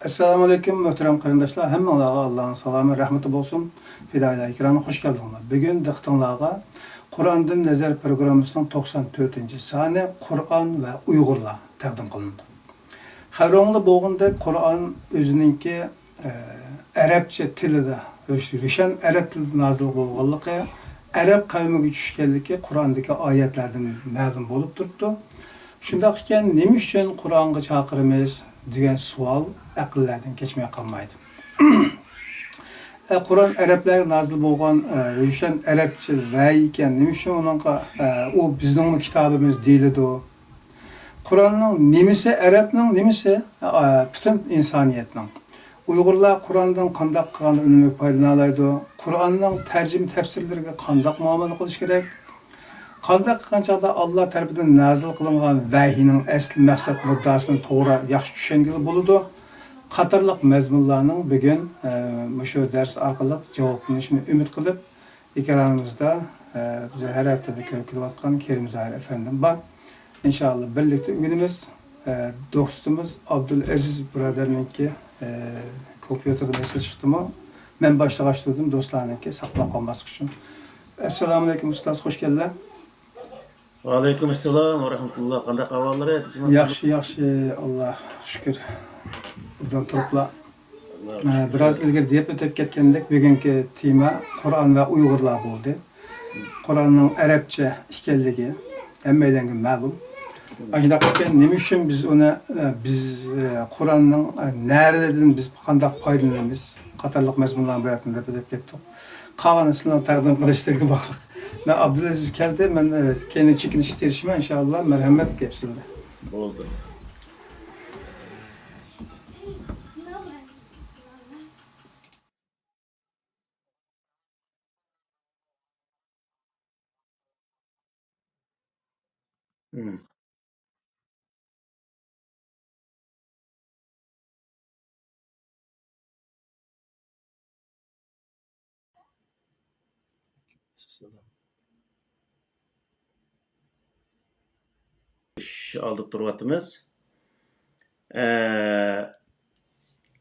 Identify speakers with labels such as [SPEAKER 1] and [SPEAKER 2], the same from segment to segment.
[SPEAKER 1] Assalamu alaikum muhterem qarindoshlar. Hammalarga Allah'ın salamı, rahmeti bolsun. Fidayla ikramı hoş geldinglar. Bugün diqqatingizga Qur'ondan nazar programmasining 94-sani Qur'on ve Uyg'urlar taqdim qilindi. Xabarda bo'lganda Qur'on o'zininki arabcha tilida, rushan arab tilida nozil bo'lganligi, arab qavmiga tushganligi Qur'ondagi oyatlardan ma'lum bo'lib turibdi. Shundoq ekan, nima uchun Qur'onga chaqiramiz degan savol aqllardan kechmay qolmaydi. Qur'on arablarga nozil bo'lgan rushan arabcha vahiy ekan, nima uchun uningga u bizning kitobimiz deyiladi? Qur'onning nimasi arabning, nimasi butun insoniyatning. Uyg'urlar Qur'ondan qanday qilgan unumli foydalana oladi? Qur'onning tarjima tafsirlariga qanday muomala qilish kerak? Qanday qilgan chog'da Alloh tarafidan nazil qilingan vahiyning asl maqsad muddasini to'g'ri yaxshi tushungan bo'ladi. Qatorliq mazmunlarning bugun shu dars orqali javoblanishini umid qilib, ekranimizda biz har haftada ko'rib kelayotgan Kerimzoir afandim bor. İnşallah birlikte öğrenimiz dostumuz Abdülaziz birodarniki kompüterda mesaj çıktı mı? Ben başta başladım dostlarınki saklab kalması için. Esselamu aleyküm ustaz, hoş geldin.
[SPEAKER 2] Aleyküm selam ve rahmetullah. Qanday ahvallar edi?
[SPEAKER 1] Yaxşı, Allah şükür. Buradan topla. Biraz ilgili deyip ötüp ketkendik. Bugünkü tema Kur'an ve Uygurlar oldu. Kur'an'ın Arapça işkelliği emmeyden ma'lum. Ancak nima uchun biz ona Qur'onning nereden biz qanday foydalanamiz? Qatorliq mazmunlar bo'yatini deb ketdik. Qavani sizlarga taqdim qilishlarga bog'liq. Ben Abdülaziz keldi, ben kendi çekiliş terişime inşallah merhamet gepsildi.
[SPEAKER 2] Oldu. Aldık turvatımız.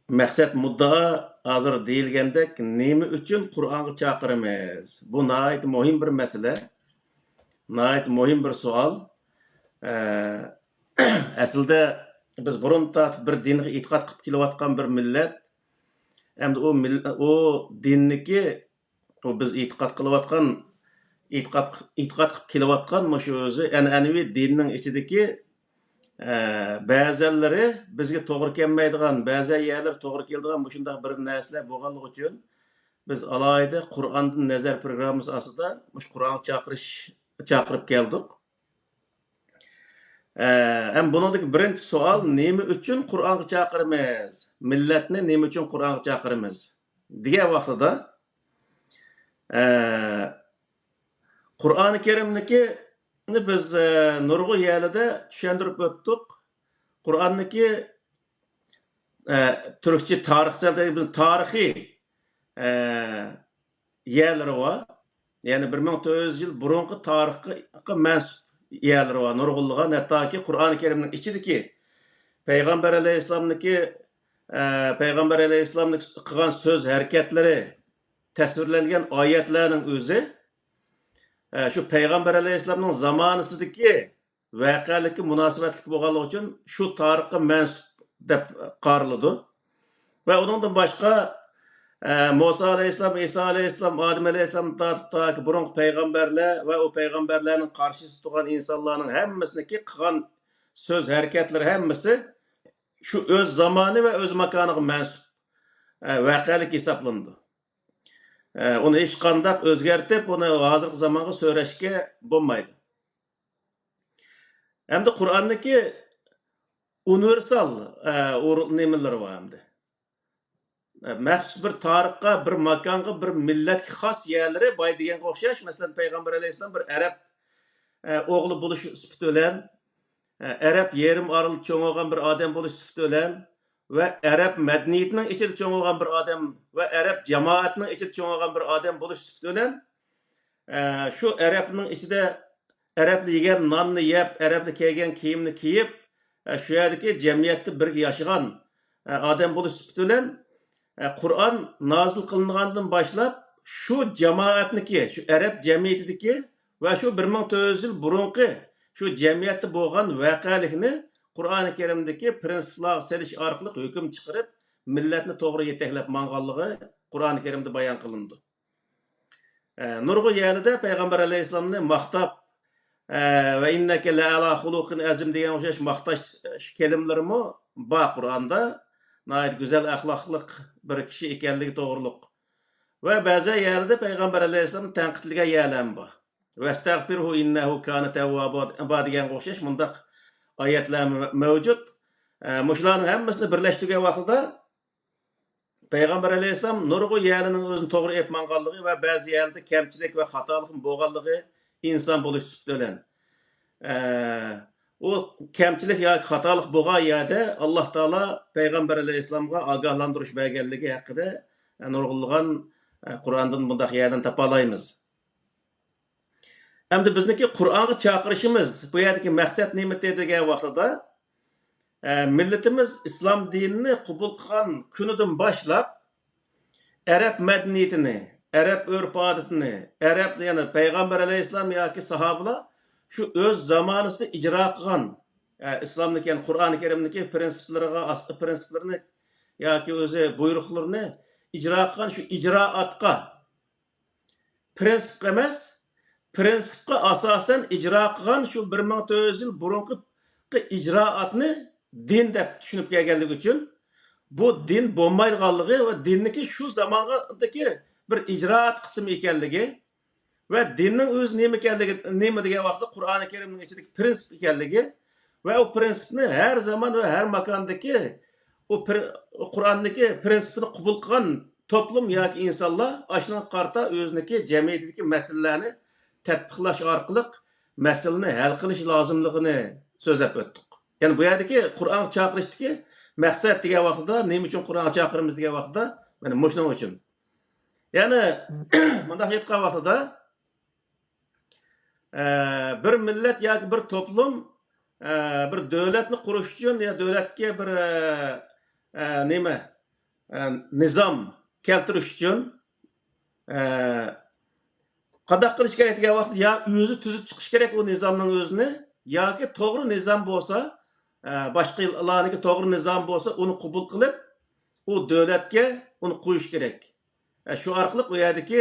[SPEAKER 2] Maqsad muddao hazır deyilgandek nima uchun Qur'onga chaqiramiz? Bu nayet muhim bir mesele. Nayet muhim bir savol. Aslida biz burun bir dinga e'tiqod qilib kelayotgan bir millat. Endi o dinniki o biz e'tiqod qilayotgan e'tiqod qilib kelayotgan shu o'zi an'anaviy dinning ichidagi ba'zilari bizga to'g'ri kelmaydigan, ba'zi yerlar to'g'ri keladigan shunday bir narsalar bo'lganligi uchun biz alohida Qur'ondan nazar programmasi asosida shu Qur'on chaqirib keldik. Hem buningdagi birinchi savol, nima uchun Qur'onga chaqiramiz? Millatni nima uchun Qur'onga chaqiramiz? degan vaqtida Qur'oni Karimniki biz nurg'un yerlarda tushuntirib o'tdik. Qur'onniki Türkçe tarixchada biz tarixiy yerlari bor. Ya'ni 1400 yil burungi tarixga mansub yerlari bor. Nurg'unlagan hattoki Qur'oni Karimning ichidagi Payg'ambar alayhissalomniki qilgan so'z harakatlari tasvirlangan oyatlarning o'zi şu Peygamber Aleyhisselam'ın zamanısidagi voqealikka munosabatli bo'lganligi uchun shu tarixga mansub deb qaraladi. Va undan boshqa Musa Aleyhisselam, İsa Aleyhisselam, Adem Aleyhisselam tarixdagi burungi payg'ambarlar va o payg'ambarlarning qarshisida turgan insonlarning hammasiniki qilgan so'z harakatlari hammasi shu o'z zamoni va o'z makoniga mansub voqealik hisoblanadi. Onu hech qanday o'zgartib, uni hozirgi zamonga so'rashga bo'lmaydi. Hamda Qur'onniki universal nimalar bor hamda. Maxsus bir tarixga, bir makonga, bir millatga xos yerlari boy deganga o'xshash. Masalan, Payg'ambar alayhissalom bir arab o'g'li bo'lish sifati bilan, arab yerim oril cho'ng'igan bir odam bo'lish sifati bilan ve Arap medeniyetinin içinde çoğalgan bir adam ve Arap cemaatinin içinde çoğalgan bir adam buluş bilen şu Arap'ın içinde Araplı yegen nanını yep, Araplı kiygen kiyimini kiyip şu yerdeki cemiyette bir yaşayan odam bo'lish sifati bilan Qur'on nozil qilingandan boshlab shu jamoatniki, shu arab jamiyatidagi va shu 1400 yil burunqi shu jamiyatda bo'lgan voqealikni Qur'oni Karimdagi prinsiplarga selish orqali hukm chiqarib, millatni to'g'ri yetaklab manganligi Qur'oni Karimda bayon qilindi. Nurg'u yerida payg'ambar alayhissalomni maqtab va innaka la ala xuluqin azim degan o'xshash maqtash kelimalarimi bor Qur'onda. Nayt güzel axloqliq bir kishi ekanligi to'g'riliq. Va ba'zi yerlarda payg'ambar alayhissalom tanqidlagan yerlar bor. Vastagfirhu innahu kana tawwaba degan o'xshash mundaq oyatlar mavjud. Mushlarning hammasini birlashtirgan vaqtida payg'ambar alayhissalom nurg'u yerlarning o'zini to'g'ri aytmanganligi va ba'zi yerlarda kamchilik va xatolik bo'lganligi inson bo'lish bilan o kamchilik yoki xatolik bo'lgan yerda Alloh taolo payg'ambar alayhissalomga ogohlantirish berganligi haqida nurg'ulg'an Qur'ondan bundaq yerdan topa olamiz. Endi bizniki Qur'onga chaqirishimiz bu yerdagi maqsad nima degan vaqtida millatimiz islom dinini qabul qilgan kunidan boshlab arab madaniyatini, arab urf-odatini, arab ya'ni payg'ambar alayhissalom yoki sahobalar shu o'z zamonasida ijro qilgan islomniki, ya'ni Qur'oni Karimdagi prinsiplarini yoki o'zi buyruqlarini ijro qilgan shu ijroatga prinsip emas, prinsipga asosan ijro qilgan shu 1400 yil burunqi ijroatni din deb tushunib kelganligi uchun bu din bo'lmaydiganligi va dinniki shu zamondagi bir ijroat qismi ekanligi va dinning o'zi nima degan vaqtda Qur'oni Karimning ichidagi prinsip ekanligi va u prinsipni har zamon va har makondagi u Qur'onniki prinsipini qabul qilgan to'plum yoki insonlar ashuna qarta o'ziniki jamiyatdagi masalalarni tatbiqlash orqali masalani hal qilish lozimligini so'zlab o'tdik. Ya'ni bu yerdagi Qur'on chaqirishdagi maqsad degan vaqtda nima uchun Qur'on chaqiramiz degan vaqtda mana shuning uchun. Ya'ni bunday aytgan vaqtda bir millat yoki bir to'plum bir davlatni qurish uchun ya davlatga bir nizom keltirish uchun qanday qilish kerak degan vaqtda ya o'zi tuzib chiqish kerak u nizomning o'zini yoki to'g'ri nizom bo'lsa boshqalarniki to'g'ri nizom bo'lsa uni qabul qilib u davlatga uni qo'yish kerak. Shu orqali u yerdagi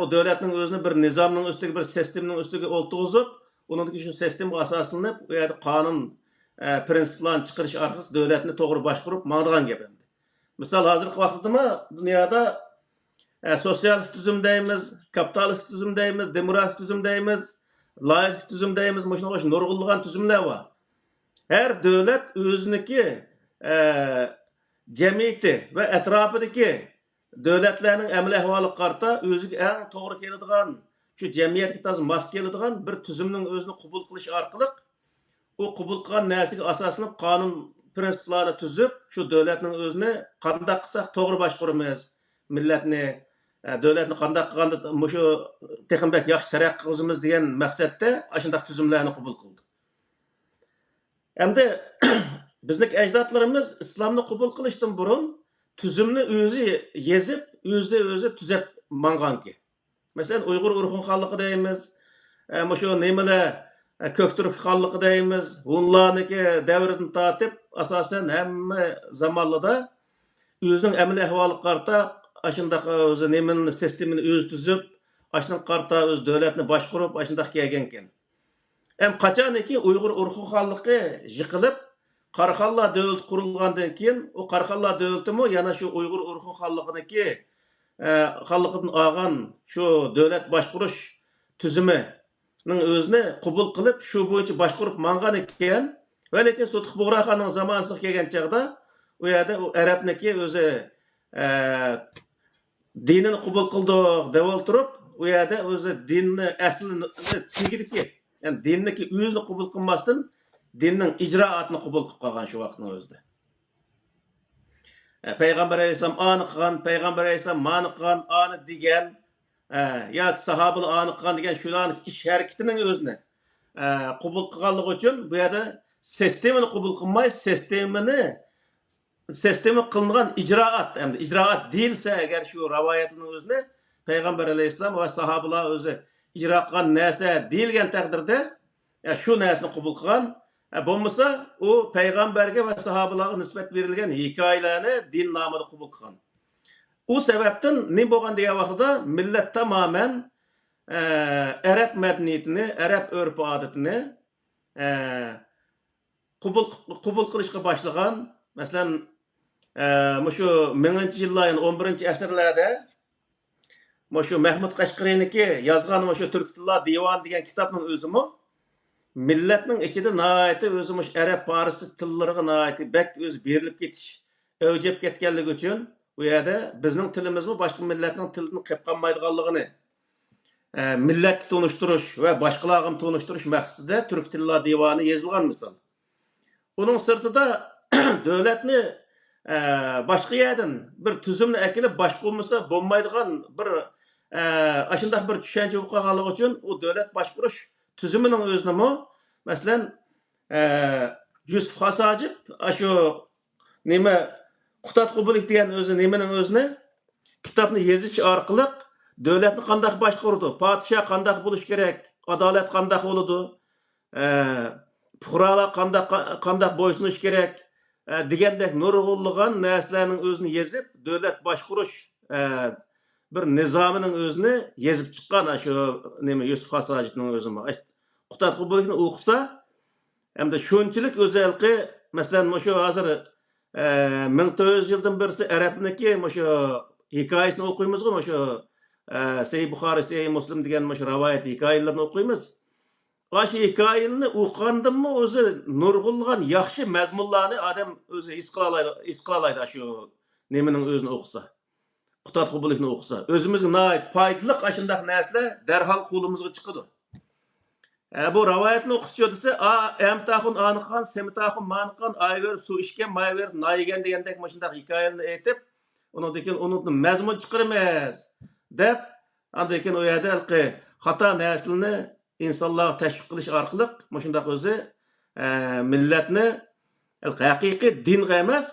[SPEAKER 2] o davlatning o'zini bir nizomning ustiga bir sistemning ustiga o'ltirg'izib, uningki shu sistemga asoslanib, u yerda qonun prinsiplarni chiqarish orqali davlatni to'g'ri boshqarib mangdigan gap endi. Misol hozirgi vaqtda dunyoda sotsialist tuzum deymiz, kapitalist tuzum deymiz, demokratik tuzum deymiz, laik tuzum deymiz, mana shu nurg'ulg'an tuzumlar bor. Her davlat o'ziniki jamiyati va atrofidagi davlatlarning amal ahvoliga qarata o'ziga eng to'g'ri keladigan, shu jamiyatga to'g'ri mos keladigan bir tuzumning o'zini qabul qilish orqali u qabul qilgan narsaga asoslanib qonun prinsiplarini tuzib, shu davlatning o'zini qanday qilsak to'g'ri boshqaramiz, millatni, davlatni qanday qilganda shu texnik yaxshi taraqqiy qilamiz degan maqsadda shunday tuzumlarni qabul qildi. Endi bizning ajdodlarimiz islomni qabul qilishdan burun tuzumni o'zi yezib, o'zi tuzab manganki. Masalan, Uyg'ur urfin xonligi deymiz, shu nimalar Ko'kturk xonligi deymiz, hunlarniki davridan tortib asosan hamma zamonlarda o'zining amaliy ahvoliga qarata shunday o'zi nimaning sistemini o'zi tuzib, shunday qarata o'z davlatni boshqarib, shunday kelgan ekan. Ham qachonki Uyg'ur urfin xonligi yiqilib Qarxonlar davlati qurilgandan keyin o Qarxonlar davlatimi yana shu Uyg'ur urfin xonliginiki xonligidan olgan shu davlat boshqarish tuzumining o'zini qabul qilib, shu bo'yicha boshqarib mangan ekan. Va lekin Sutq Bug'roxonning zamonasiga kelgan chaqda u yerda u arabniki o'zi dinini qabul qildik deb o'tirib, u yerda o'zi dinni aslini tegidiki, ya'ni dinniki o'zini qabul qilmasdan dinning ijroatini qabul qilib qolgan shu vaqtning o'zida. Payg'ambar alayhisalom ani qilgan, payg'ambar alayhisalom mani qilgan, ani degan, yoki sahobalar ani qilgan degan shularning ish harakatining o'zini qabul qilganligi uchun bu yerda sistemani qabul qilmay, sistemani sistemi kılınan icraat, hem de icraat değilse eğer şu rivayetinin özüne Peygamber aleyhisselam ve sahabeler özü icra kılan nese değilgen takdirde şu nesini kabul kılan bulmasa o peygamberge ve sahabelerge nispet verilgen hikayelerini din namıda kabul kılan. O sebepten ne bolgan diye vakıda millet tamamen Arap medeniyetini, Arap örf adetini kubul kılışka başlagan. Mesela şu 1000-ci yılların 11-ci əsrlərdə şu Mehmet Kaşqariniki yazgan şu Türk Tilla Divan degan kitapның özümü milletning içinde naati özümüş Arap Farisi tillarına naati bek öz berilip ketiş öjep ketkenligi üçün bu yerda bizning tilimizmi boshqa millatning tilini qilib qolmaydiganligini millet tanıştırış ve başkalarını tanıştırış maqsadida Türk Tilla Divanı yazılgan misal. Onun sırtında devletni başka yerden bir tüzümle ekilip başka olmasa bulmaydigan bir aşındaq bir düşünce bo'lganligi uchun o devlet başkuruş tüzümünün özünü mü mesela Yusuf Hasacip şu neme Qutat Qubulik degan özü nemenin özüne kitapını yazıç arqılıq devletni qandaq başqurdu, padişah qandaq buluş gerek, adalet qandaq oludu, fuqarolar qandaq boysunuş gerek degandek nurg'unlagan narsalarning o'zini yezib davlat boshqarish bir nizamining o'zini yezib chiqqan shu nima Yusuf Hasajitning o'zi Qutat Qubulikni o'qisa hamda shunchalik o'zalqi masalan shu hozir 1400 yildan birisi arabniki shu hikoyasini o'qiymizmi shu Sahih Buxoriy, Sahih Muslim degan shu rivoyat hikoyalarni o'qiymiz. Aşı hikayelerini oqandımı özü nurgulgan yaxşı mazmunlarni adam özü his qılalaydı şu nemenin özünü oqsa. Qutat Qubulikni oqsa. Özümüzge nayet faydalı aşındaq näsler derhal qolumuzga chiqadi. Bu rivoyatni o'qitchi desa, emtahun aniqan, semtahun maniqan, aygör su içken, mayver nayigen degandek shundaq hikoyani aytib, undan unutni mazmun chiqaramiz deb, andan keyin o yerda xato narsalarni insanlar təşviq qilish orqali shundaq o'zi millatni haqiqiy dinga emas,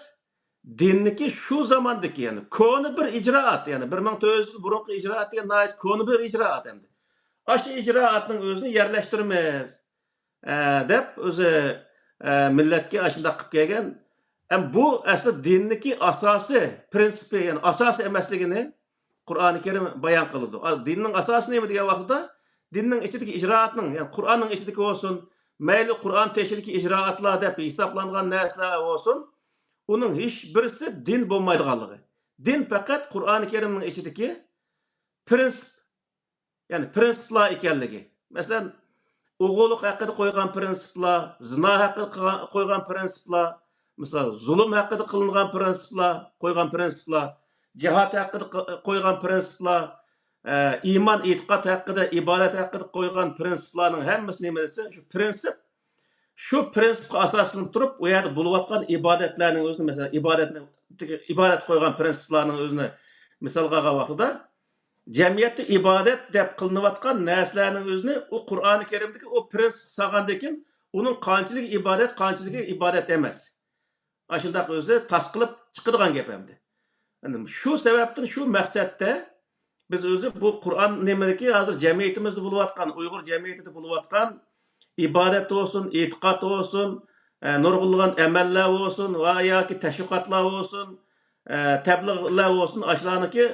[SPEAKER 2] dinniki shu zamondagi ya'ni koni bir ijroat, ya'ni 1400 yil burungi ijroat degan nayt koni bir ijroat endi. Aşı icraatning o'zini yerlashtiramiz deb o'zi millatga shundaq qilib kelgan. Bu asli dinniki asosi, prinsipi, ya'ni asosi emasligini Qur'oni Karim bayon qiladi. Dinning asosi nima degan vaqtda dinning ichidagi ijroatning, ya'ni Qur'onning ichidagi bo'lsin, mayli Qur'on teshilki ijroatlar deb hisoblangan narsalar bo'lsin, uning hech birisi din bo'lmaydiganligi. Din faqat Qur'oni Karimning ichidagi prinsip, ya'ni prinsiplar ekanligi. Masalan, o'g'illik haqida qo'ygan prinsiplar, zina haqida qo'ygan prinsiplar, misol zulm haqida qilingan prinsiplar, qo'ygan prinsiplar, jihad haqida qo'ygan prinsiplar, iman, e'tiqod haqida, ibodat haqida qo'ygan prinsiplarning hammasi nima desa, shu prinsipga asoslanib turib, u yerda bo'layotgan ibodatlarning o'zini, masalan, ibodat qo'ygan prinsiplarning o'zini misolga olgan vaqtida jamiyatda ibodat deb qilinayotgan narsalarning o'zini u Qur'oni Karimdagi o prinsip sog'andan keyin uning qanchalik ibodat emas. Ashundaq o'zi tasqilib chiqadigan gap endi. Shu sababdan, shu maqsadda biz o'zi bu Qur'on nimadaki hozir jamiyatimizda bo'layotgan, Uyg'ur jamiyatida bo'layotgan ibodat olsun, e'tiqod olsun, nurg'unlagan amallar olsun va yoki tashviqotlar olsun, tabliğlar olsun, ashlarniki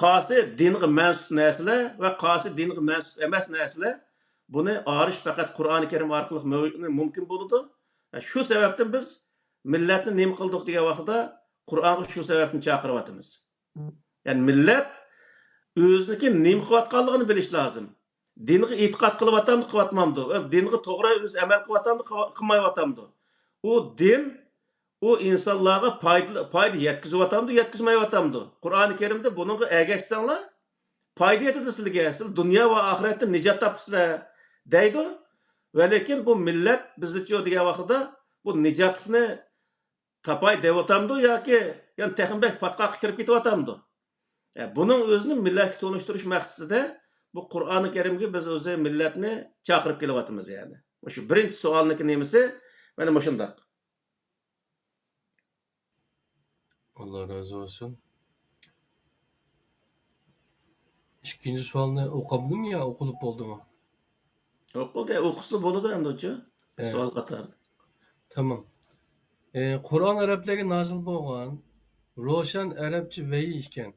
[SPEAKER 2] qasi dinga mansub narsalar va qasi dinga mansub emas narsalar. Buni arish faqat Qur'oni Karim orqali mumkin bo'ladi. Shu sababdan biz millatni nima qildik degan vaqtda Qur'onga shu sababdan chaqiryapmiz. Ya'ni millat o'ziniki nima qilayotganligini bilish lozim. Dinga e'tiqod qilyapamdi, qilyapmamdi. Dinga to'g'ri o'z amal qilyapamdi, qilmayapamdi. U din o insanlarga fayda yetkizyapamdi, yetkizmayapamdi. Qur'oni Karimda bunga ergashsanglar, fayda yetadi sizlarga. Siz dunyo va oxiratda nijot topasizlar deydi. Va lekin bu millat bizcha degan vaqtda bu nijotlikni topay deyotamdi yoki yani texmbek patqoqqa kirib ketyapamdi. Bunun o'zini millatga to'nishtirish maqsadida bu Qur'oni Karimga biz o'zi millatni chaqirib kelyapmiz yani. Shu birinchi savolniki nemisi mana shundaq.
[SPEAKER 3] Allah razı olsun. İkinci sualını okudun mu ya okulup oldu mu?
[SPEAKER 2] Okulda okusu boludu endi hoca. Bir
[SPEAKER 3] He,
[SPEAKER 2] sual katardı.
[SPEAKER 3] tamam. Kur'an Araplarga nazil bo'lgan ro'shan arabcha vahiy ekan.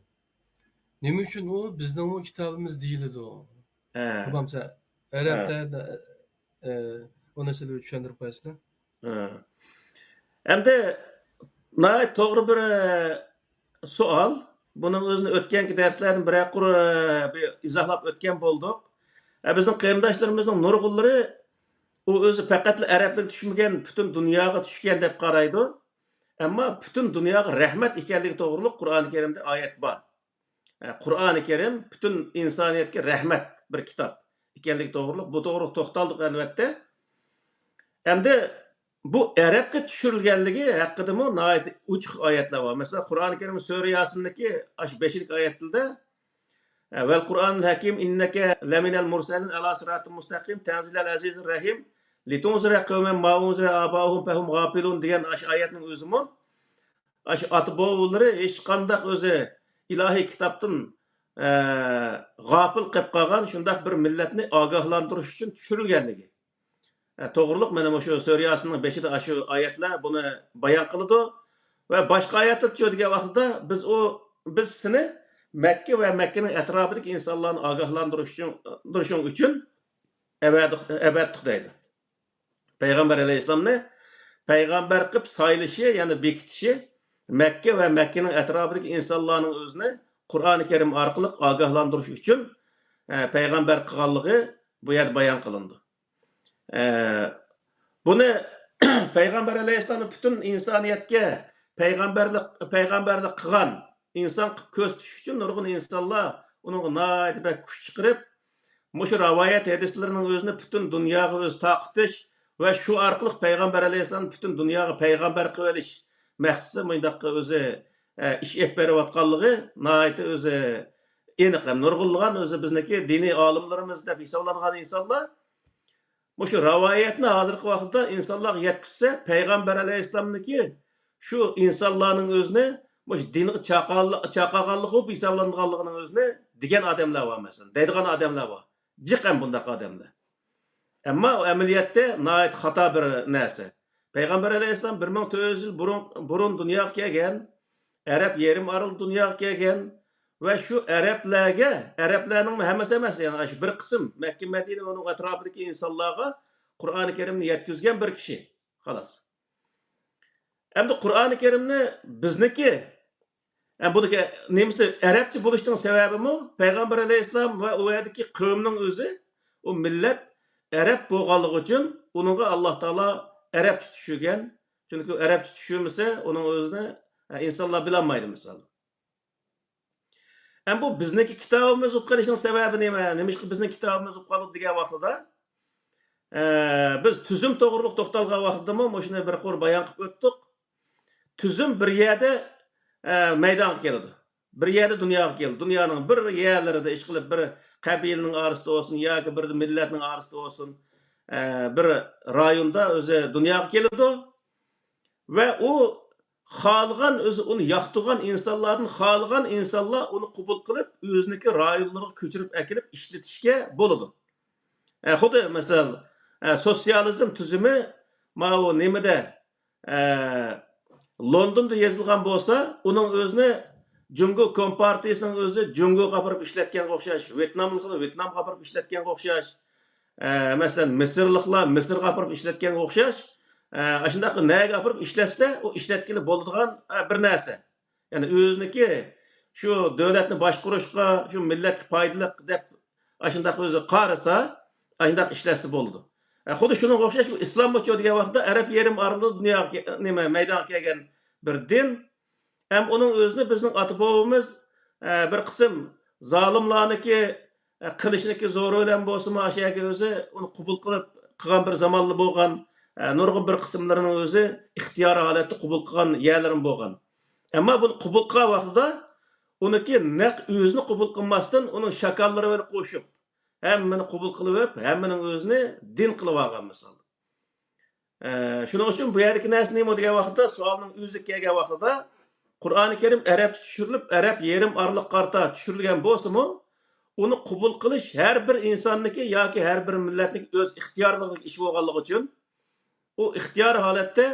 [SPEAKER 3] Nima uchun u bizning bu kitobimiz deyiladi u?
[SPEAKER 2] He.
[SPEAKER 3] Bo'lmasa
[SPEAKER 2] He.
[SPEAKER 3] arablarda o narsalarni tushuntirib qo'yasizlar.
[SPEAKER 2] He. Endi nayt to'g'ri bir sual. Bunun özünü ötkenki derslerin bir bir izahlap ötken bulduk. Bizning qarindoshlarımızın nurg'unlari u o'zi faqat arablik tushmagan butun dunyoga tushgan deb qaraydi. Ammo butun dunyoga rahmat ekanligi to'g'riliq Qur'oni Karimda oyat bor. Qur'oni Karim butun insoniyatga rahmat bir kitob ekanligi to'g'riliq. Bu to'g'ri to'xtaldik albatta. Endi bu arabga tushirilganligi haqida mu nihoyat uch oyatlar bor. Masalan, Qur'oni Karim sura Yasin'dagi 5-lik oyatida vel Qur'anul Hakim inneke leminel mursalin ala sıratın mustaqim tenzilel azizir rahim litunzira kavmen maunzira abahum fehum gafilun degan oyatning o'zi mu atbovullari hech qandaq o'zi ilohiy kitobdan g'afil qilib qolgan shundoq bir millatni ogohlantirish uchun tushirilganligi. To'g'riliq mana shu sura Yasinning 5-da shu oyatlar buni bayon qiladi va boshqa oyatlar degan vaqtda biz seni Mekke ve Mekke'nin etrafındaki insanların agahlandırışın için ebeddik deydi. Peygamber Aleyhisselam'ı peygamber kıp sayılışı yani bekitişi Mekke ve Mekke'nin etrafındaki insanların özüne Kur'an-ı Kerim arkalık agahlandırış için peygamber kıgallığı bu yer bayan kılındı. Bunu Peygamber Aleyhisselam'ın bütün insaniyetke peygamberlik kıgan insan köz tutuş için nurgun insanlar onun nayet bir kuş çıkarıp şu rivayet hadislerinin özünü bütün dünyaya öz taktiş ve şu arkalık Peygamber Aleyhisselam bütün dünyaya peygamber kılıç mehsisi mıydak özü iş ekberi vatkallığı nayet özü eniqem nurgulluğun özü bizdeki dini alimlerimizde hesaplangan insanlar şu rivayetini hazırki vakitte insanlar yetkisi Peygamber Aleyhisselam'daki şu insanların özüne dini çaqağanlığı bu hesaplanğanlığının özüne digen adamlar var mesela. Deydigan adamlar var. Ciqen bundaq adamlar. Ama o ameliyatda nayet hata bir narsa. Peygamber Aleyhisselam 1400 yıl burun dünyaya kelgan, Arap yerim arıl dünyaya kelgan ve şu Araplarning hammasi emas, yani şu bir qism Mekke Medine onun etrafındaki insanlarga Qur'oni Kerimni yetkizgan bir kishi. Xolos. Endi Qur'oni Kerimni bizniki buning nemisi arabcha bo'lishining sababimi Peygamber Aleyhisselam ve o yerdagi qavmning o'zi o millat Arab bo'lganligi uchun uningga Alloh taolo arabcha tushirgan. Chunki arabcha tushirmasa uning o'zini insonlar bilolmaydi misol. Bu bizniki kitobimiz o'qib qolishining sababi nima? Nimishki bizning kitobimiz o'qib qoldi degan vaqtida biz tuzum to'g'riliq to'xtalgan vaqtdami shuni bir qo'r bayon qilib o'tdik. Tuzum bir yerda maydonga keldi. Bir yerda dunyoga keldi. Dunyoning bir yerlarida ish qilib bir qabilaning orasida olsun yoki bir millatning orasida olsun bir rayonda o'zi dunyoga keldi ve o xalqan o'zi uni yoqtirgan insonlarning xalqan insonlar uni qabul qilib o'ziniki rayonlarga ko'chirib akilib ishlatishga bo'ladi. Xuddi masalan sotsializm tuzumi mana nimada Londonda yozilgan bo'lsa, uning o'zini Jungo Kompartiyasining o'zi Jungo qapirib ishlatganga o'xshash, Vyetnamliklar Vyetnam qapirib ishlatganga o'xshash, masalan Misrliklar Misr qapirib ishlatganga o'xshash, shunday nega qapirib ishlatsa, u ishlatgili bo'ladigan bir narsa. Ya'ni o'ziniki shu davlatni boshqarishga, shu millatga foydali deb shunday o'zi qarasa, shunday ishlatsa bo'ladi. Xuddi shunga o'xshash islom degan vaqtda arab yerim aralida dunyoga nima maydonga kelgan bir din. Ham uning o'zini bizning ota-bobamiz bir qism zolimlarniki qilishniki zo'r bilan bo'lsa-mu, o'shaga o'zi uni qabul qilib qilgan bir zamonli bo'lgan, nurg'un bir qismlarining o'zi ixtiyor holatda qabul qilgan yerlarim bo'lgan. Ammo buni qabul qilgan vaqtida uniki naq o'zini qabul qilmasdan uning shakallari bilan qo'shib hammani qabul qilib, hammaning o'zini din qilib olgan misol. Shuning uchun bu yerdagi narsa nima degan vaqtda, savolning o'zi kelgan vaqtida Qur'oni Karim Arabcha tushirilib, Arab yerim orliq qarta tushirilgan bo'lsa-mu, uni qabul qilish har bir insonniki yoki har bir millatning o'z ixtiyorligiga ish bo'lganligi uchun u ixtiyor holatda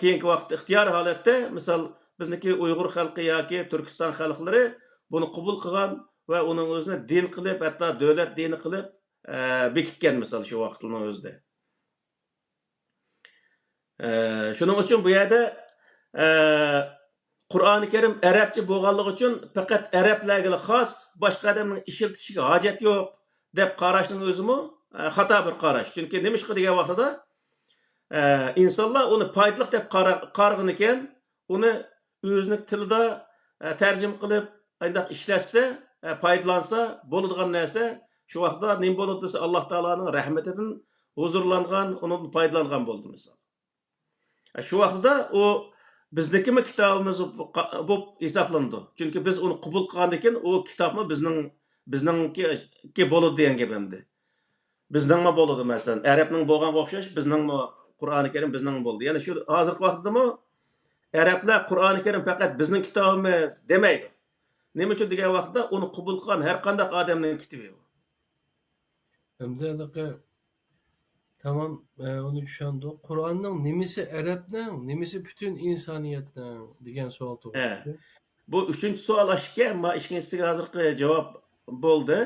[SPEAKER 2] keyingi vaqtda ixtiyor holatda misol bizniki Uyg'ur xalqi yoki Turkiston xalqlari buni qabul qilgan va uning o'zini din qilib, hatto davlat dini qilib bekitgan misol shu vaqtning o'zida. Shuning uchun bu yerda Qur'oni Karim Arabcha bo'lganligi uchun faqat arablarga xos, boshqa odamning ishlatishiga hojat yo'q deb qarashning o'zimi xato bir qarash. Chunki nima ish qilgan vaqtida insonlar uni foydali deb qarag'an ekan, uni o'zining tilida tarjima qilib, ayndaq ishlatsa, foydalansa bo'ladigan narsa, shu vaqtda nima bo'ladi desa Alloh taolaning rahmatidan huzurlangan, undan foydalangan bo'ldi misol. Shu vaqtda u biznikimi kitobimiz bo'lib hisoblandi. Chunki biz uni qabul qilgandan keyin u kitobmi bizningki bo'ladi degan gap endi. Bizningmi bo'ladi masalan, arabning bo'lganga o'xshash, bizningmi Qur'oni Karim bizning bo'ldi. Ya'ni shu hozirgi vaqtdami arablar Qur'oni Karim faqat bizning kitobimiz demaydi. Nima uchun degan vaqtda uni qabul qilgan har qanday odamning kitobi bu.
[SPEAKER 3] Endi tamam onu tushundik. Qur'onning nimasi Arabning, nimasi butun insoniyatning degan savol tug'ildi.
[SPEAKER 2] Bu uchinchi savol ashga, ma ikkinchisiga hozirgi javob bo'ldi.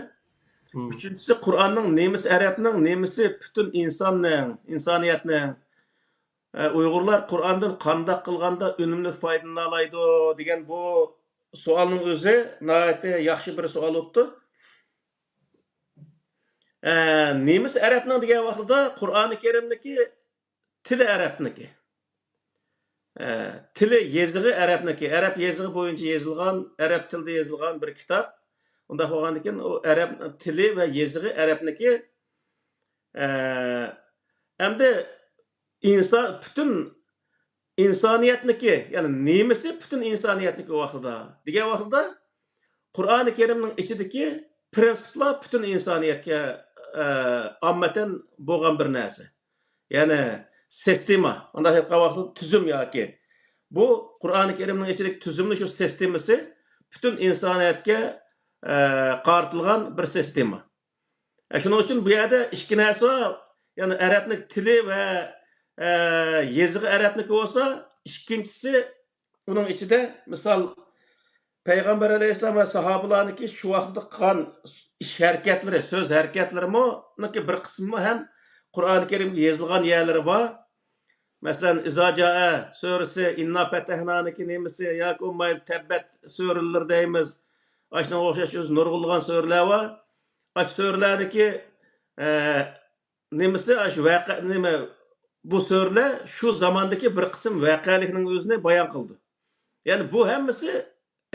[SPEAKER 2] Uchinchisi Qur'onning nimasi Arabning, nimasi butun insoniyatning. Uyg'urlar Qur'ondan qanday qilganda unumli foydalana oladi degan bu savolning o'zi nihoyatda yaxshi bir savol bo'ldi. Nemisi Arabning degan vaqtida Qur'oni Karimniki tili Arabniki. Tili yezig'i Arabniki. Arab yezig'i bo'yicha yozilgan, Arab tilida yozilgan bir kitob. Unda bo'lgandan keyin u Arab tili va yezig'i Arabniki. Endi inson butun insoniyatniki, ya'ni nemisi butun insoniyatniki vaqtida. Degan vaqtida Qur'oni Karimning ichidagi prinsiplar butun insoniyatga ammatan bo'lgan bir narsa. Ya'ni sistema, unda hep vaqtda tuzum yoki bu Qur'oni Karimning ichidagi tuzumni shu sistemasi butun insoniyatga qaratilgan bir sistema. Shuning uchun bu yerda ikki narsa bor. Ya'ni arabning tili va yezig'i arabniki bo'lsa, ikkinchisi uning ichida misol Peygamber Aleyhisselam ve sahabalarınki şu vaqtda qilgan ish harakatlari, so'z harakatlarimi bir qismi ham Qur'oni Karimga yozilgan yerlari bor. Masalan, Izoja'a surasi, Inna Fatahna'niki nemisi yoki Ummay Tabbat suralar deymiz. Ashuna o'xshash o'z nurg'ulgan suralar bor. Ash suralardagi nemisi ash voqea nima bu suralar shu zamondagi bir qism voqealikning o'zini bayon qildi. Ya'ni bu hammasi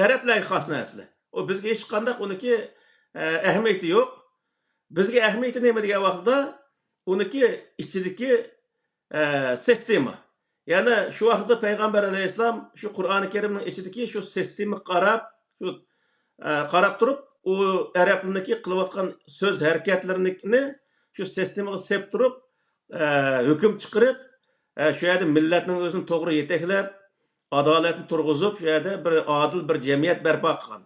[SPEAKER 2] Arablarga xos narsalar. O bizga hech qanday uniki ahamiyati yo'q. Bizga ahamiyati nima degan vaqtda uniki ichidagi sistema. Ya'ni shu vaqtda Payg'ambar alayhisalom shu Qur'oni Karimning ichidagi shu sistema qarab turib, u arablarniki qilayotgan so'z harakatlarini shu sistemaga sep turib, hukm chiqarib, shu yerda millatning o'zini to'g'ri yetaklab, adolatni turg'izib, shu yerda bir adil bir jamiyat barpo qilgan.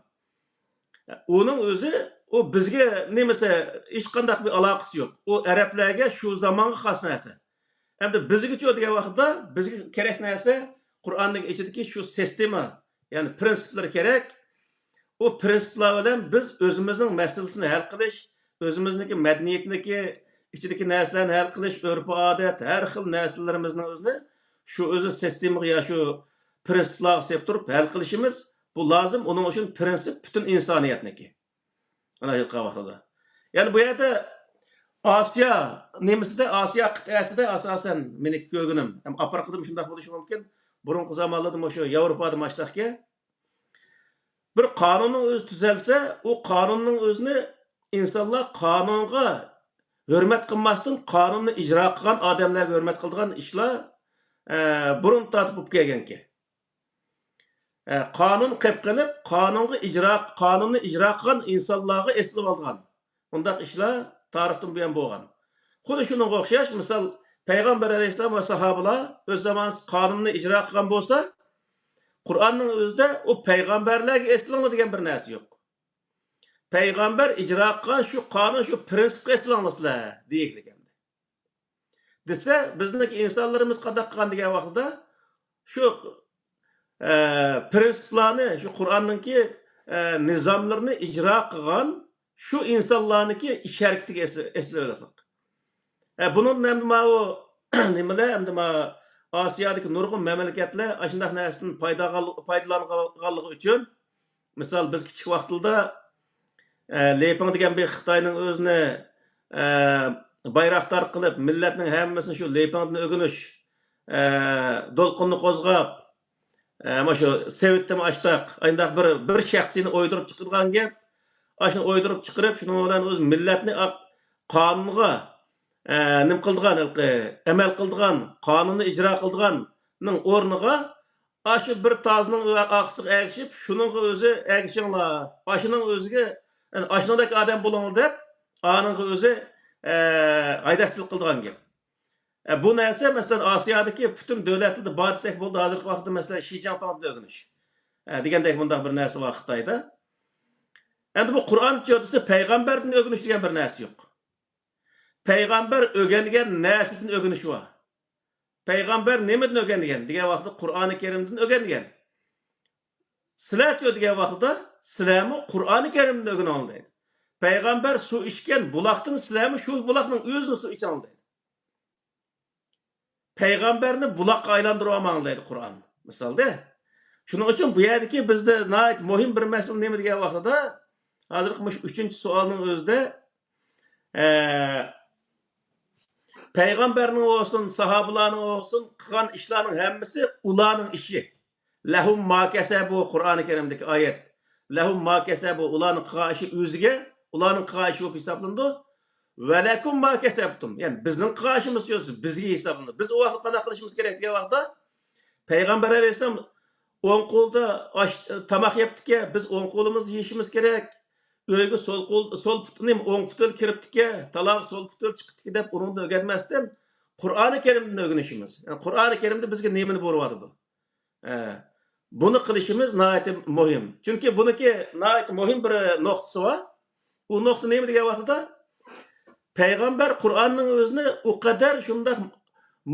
[SPEAKER 2] Uning o'zi u bizga nemasa hech qanday bir aloqasi yo'q. U arablarga shu zamonga xos narsa. Endi bizga degan vaqtda bizga kerak narsa Qur'onning ichidagi shu sistema, ya'ni prinsiplar kerak. O prinsiplar bilan biz o'zimizning masalasini hal qilish, o'zimizniki madaniyatniki ichidagi narsalarni hal qilish, urf-odat, har xil narsalarimizning o'zini shu o'zi sistemaga ya shu prinsiplarga sep turib hal qilishimiz bu lozim. Uning uchun prinsip butun insoniyatniki. Ana yilqa vaqtida. Ya'ni bu yerda Osiyo nemisida, Osiyo qit'asida asosan meni ko'rganim, ham aparqidim shunday bo'lishi mumkin. Burungi zamonlarda o'sha Yevropada mashtaqga bir qonunning o'zi tuzalsa, u qonunning o'zini insonlar qonunga hurmat qilmasdan qonunni ijro qilgan odamlarga hurmat qiladigan ishlar burun tortib bo'lib kelganki. Qonun qilib, qonunni ijro qilgan insonlarga eslab olgan. Bunday ishlar tarixdan buyon bo'lgan. Xuddi shunga o'xshash, misol Payg'ambar alayhisalom va sahobalar o'z zamonida qonunni ijro qilgan bo'lsa, Qur'onning o'zida u payg'ambarlarga eslanglar degan bir narsa yo'q. Payg'ambar ijro qilgan shu qonun, shu prinsipga eslanglar deyilgan. Desa, bizniki insonlarimiz qanday qilgan degan vaqtda shu prinsiplarni, shu Qur'onningki nizomlarini ijro qilgan shu insonlarniki ish harakatiga eslayotlik. Bunun nima o nimalar endi ma Osiyodagi nurg'un mamlakatlar ashunday narsadan foydalanganligi uchun misol biz kichik vaqtda Leping degan bir Xitoyning o'zini bayroqdor qilib millatning hammasini shu Lepingdan o'rganish do'lqinni qo'zg'ab mana shu Sovetdan açtaq ayndaq bir shaxsini o'ydirib chiqargan gap, ashuni o'ydirib chiqarib shuning bilan o'z millatni qonunga nim qildigan, amal qildigan, qonunni ijro qildiganning o'rniga aşı bir tazının aqsiq əgişib, şunun özü əgişinlar, aşının özüge, yani aşınadaki adam bulunur dep, anın özü aydaşçılık qıldığan gep. Bu nərsə, məsələn, Asiyadakı bütün dövlətlərdə bar desək boldu, hazırkı vaxtda məsələn Xi Jinping'də ögünüş. Degəndək bundaq bir nərsə var Xitayda. Endi bu Qur'an teoriyası peyğəmbərdən ögünüş degan bir nərsə yox. Peyğəmbər ögəngan nərsidən ögünüş var. Peyğəmbər nemeden ögəngan degan vaqtda Qur'oni Kerimdən ögəngan. Sizlar degan vaqtda sizlarmi Qur'oni Kerimdən ögənə oldu. Peyğəmbər su içkən bulaqdan sizlarmi şu bulaqның özünü su içən oldu. Peyğəmbərini bulaqqa aylandırıb almalıdır Qur'an. Misalda, şunun üçün bu yerdəki bizdə nəhayət mühim bir məsələ nəmi degan vaqtda hazırkı 3-cü sualın özdə Peyğəmbərinin olsun, sahabalarının olsun, qılğan işlərinin hamısı ularning işi. Lahum ma kasabu Qur'oni Kerimdəki ayət. Lahum ma kasabu ularning qılğan işi özüge, ularning qılğan işi hesablandı. Ve lekum ma kasabtum. Yani bizning qılğan işimiz yo'q, bizga hesablandı. Biz o vaqt qanday qilishimiz kerak degan vaqtda Peyğəmbər alayhissalom o'ng qo'lda tamoq yeyaptiki, biz o'ng qo'limizni yeyishimiz kerak. Uyga sol putini o'ng putul kiribdiki, taloq sol putul chiqibdiki deb uningdan o'rganmasdan Qur'oni Kerimdan o'rganishimiz. Yani Qur'oni Kerimda bizga nemani bo'ryapti? Buni qilishimiz nihoyat muhim. Chunki buniki nihoyat muhim bir nuqtasi bor. U nuqta nima degan vaqtda Peyğəmbər Qur'onning o'zini o qadar shunday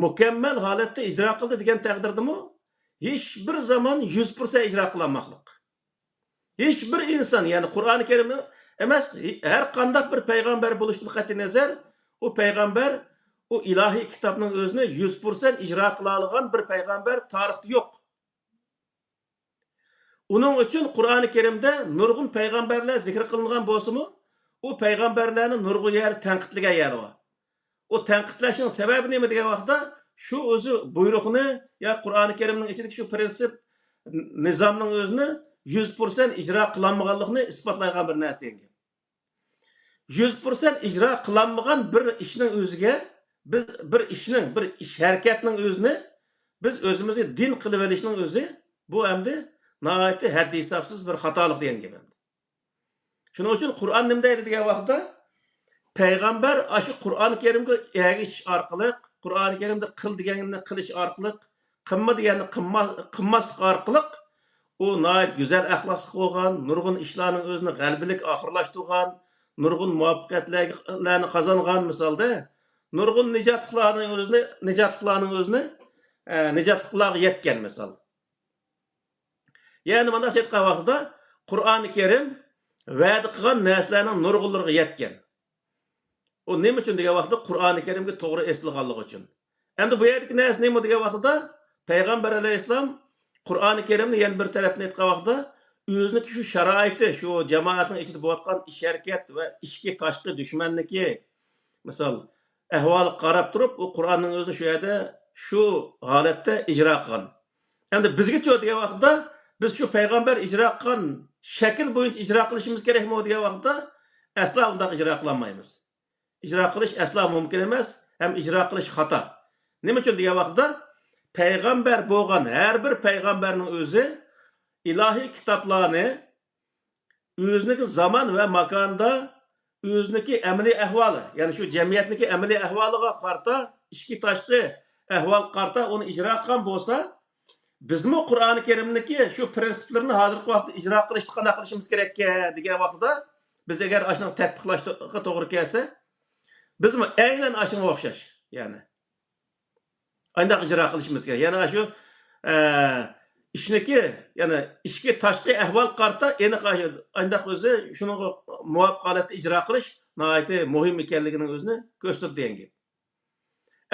[SPEAKER 2] mukammal holatda ijro qildi degan taqdirdami, hech bir zaman 100% ijro qilinmoqlik. Hech bir inson, ya'ni Qur'oni Kerim emas, har qanday bir payg'ambar bo'lishdan qat'iy nazar, o payg'ambar o ilohiy kitobning o'zini 100% ijro qila olgan bir payg'ambar tarixda yo'q. Uning uchun Qur'oni Kerimda nurg'un payg'ambarlar zikr qilingan bo'lsa-mu, o payg'ambarlarning nurg'un yeri tanqidlagan yeri bor. O tanqidlashning sababi nima degan vaqtda shu o'zi buyruqni ya Qur'oni Kerimning ichidagi shu prinsip nizomning o'zini 100% ijro qilinmaganligini isbotlaydigan bir narsa ekan. 100% ijro qilinmagan bir ishning o'ziga biz bir ishning, bir ish harakatning o'zini biz o'zimizga din qilib olishning o'zi bu endi nihoyat haddi hisobsiz bir xatolik degan gap. Shuning uchun Qur'on nima deydi degan vaqtda payg'ambar shu Qur'oni Kerimga ergashish orqali, Qur'oni Kerimda qil deganini qilish orqali, qilma deganini qilmaslik orqali o nihoyat go'zal axloqli bo'lgan, nurg'un ishlarning o'zini g'albilik oxirlashtirgan, nurg'un muvaffaqiyatlarni qozongan misolda, nurg'un nijotlarning o'zini yetgan misol. Ya'ni mana shu aytgan vaqtda Qur'oni Kerim va'da qilgan narsalarning nurg'unlariga yetgan. O nima uchun degan vaqtda Qur'oni Kerimga to'g'ri eslganligi uchun. Endi bu yerdagi narsa nima degan vaqtda payg'ambar alayhissalom Qur'oni Kerimni yana bir tarafdan aytgan vaqtda o'zining shu sharoiti, shu jamoatning ichida bo'layotgan ish harakat va ishki tashqi dushmanniki misol ahvol qarab turib, u Qur'onning o'zini shu yerda shu holatda ijro qilgan. Endi bizga degan vaqtda biz shu payg'ambar ijro qilgan shakl bo'yicha ijro qilishimiz kerakmi degan vaqtda aslo unday ijro qila olmaymiz. Ijro qilish aslo mumkin emas, ham ijro qilish xato. Nima uchun degan vaqtda payg'ambar bo'lgan har bir payg'ambarning o'zi ilohiy kitoblarni o'ziniki zamon va makonda o'ziniki amaliy ahvoli, ya'ni shu jamiyatniki amaliy ahvoliga qarta, ishki tashqi ahvol qarta uni ijro qilgan bo'lsa, bizmi Qur'oni Karimdagi shu prinsiplarni hozirgi vaqtda ijro qilishni qanday qilishimiz kerak degan vaqtda biz agar ashuni tatbiqlashga to'g'ri kelsa, bizmi aynan ashunga o'xshash, ya'ni qanday ijro qilishimiz kerak. Yana shu ishniki, ya'ni ishki tashqi ahvol qarta aniq qanday o'zi shuni muvofiq holatda ijro qilish nihoyatda muhim ekanligining o'zini ko'rsatib degan gap.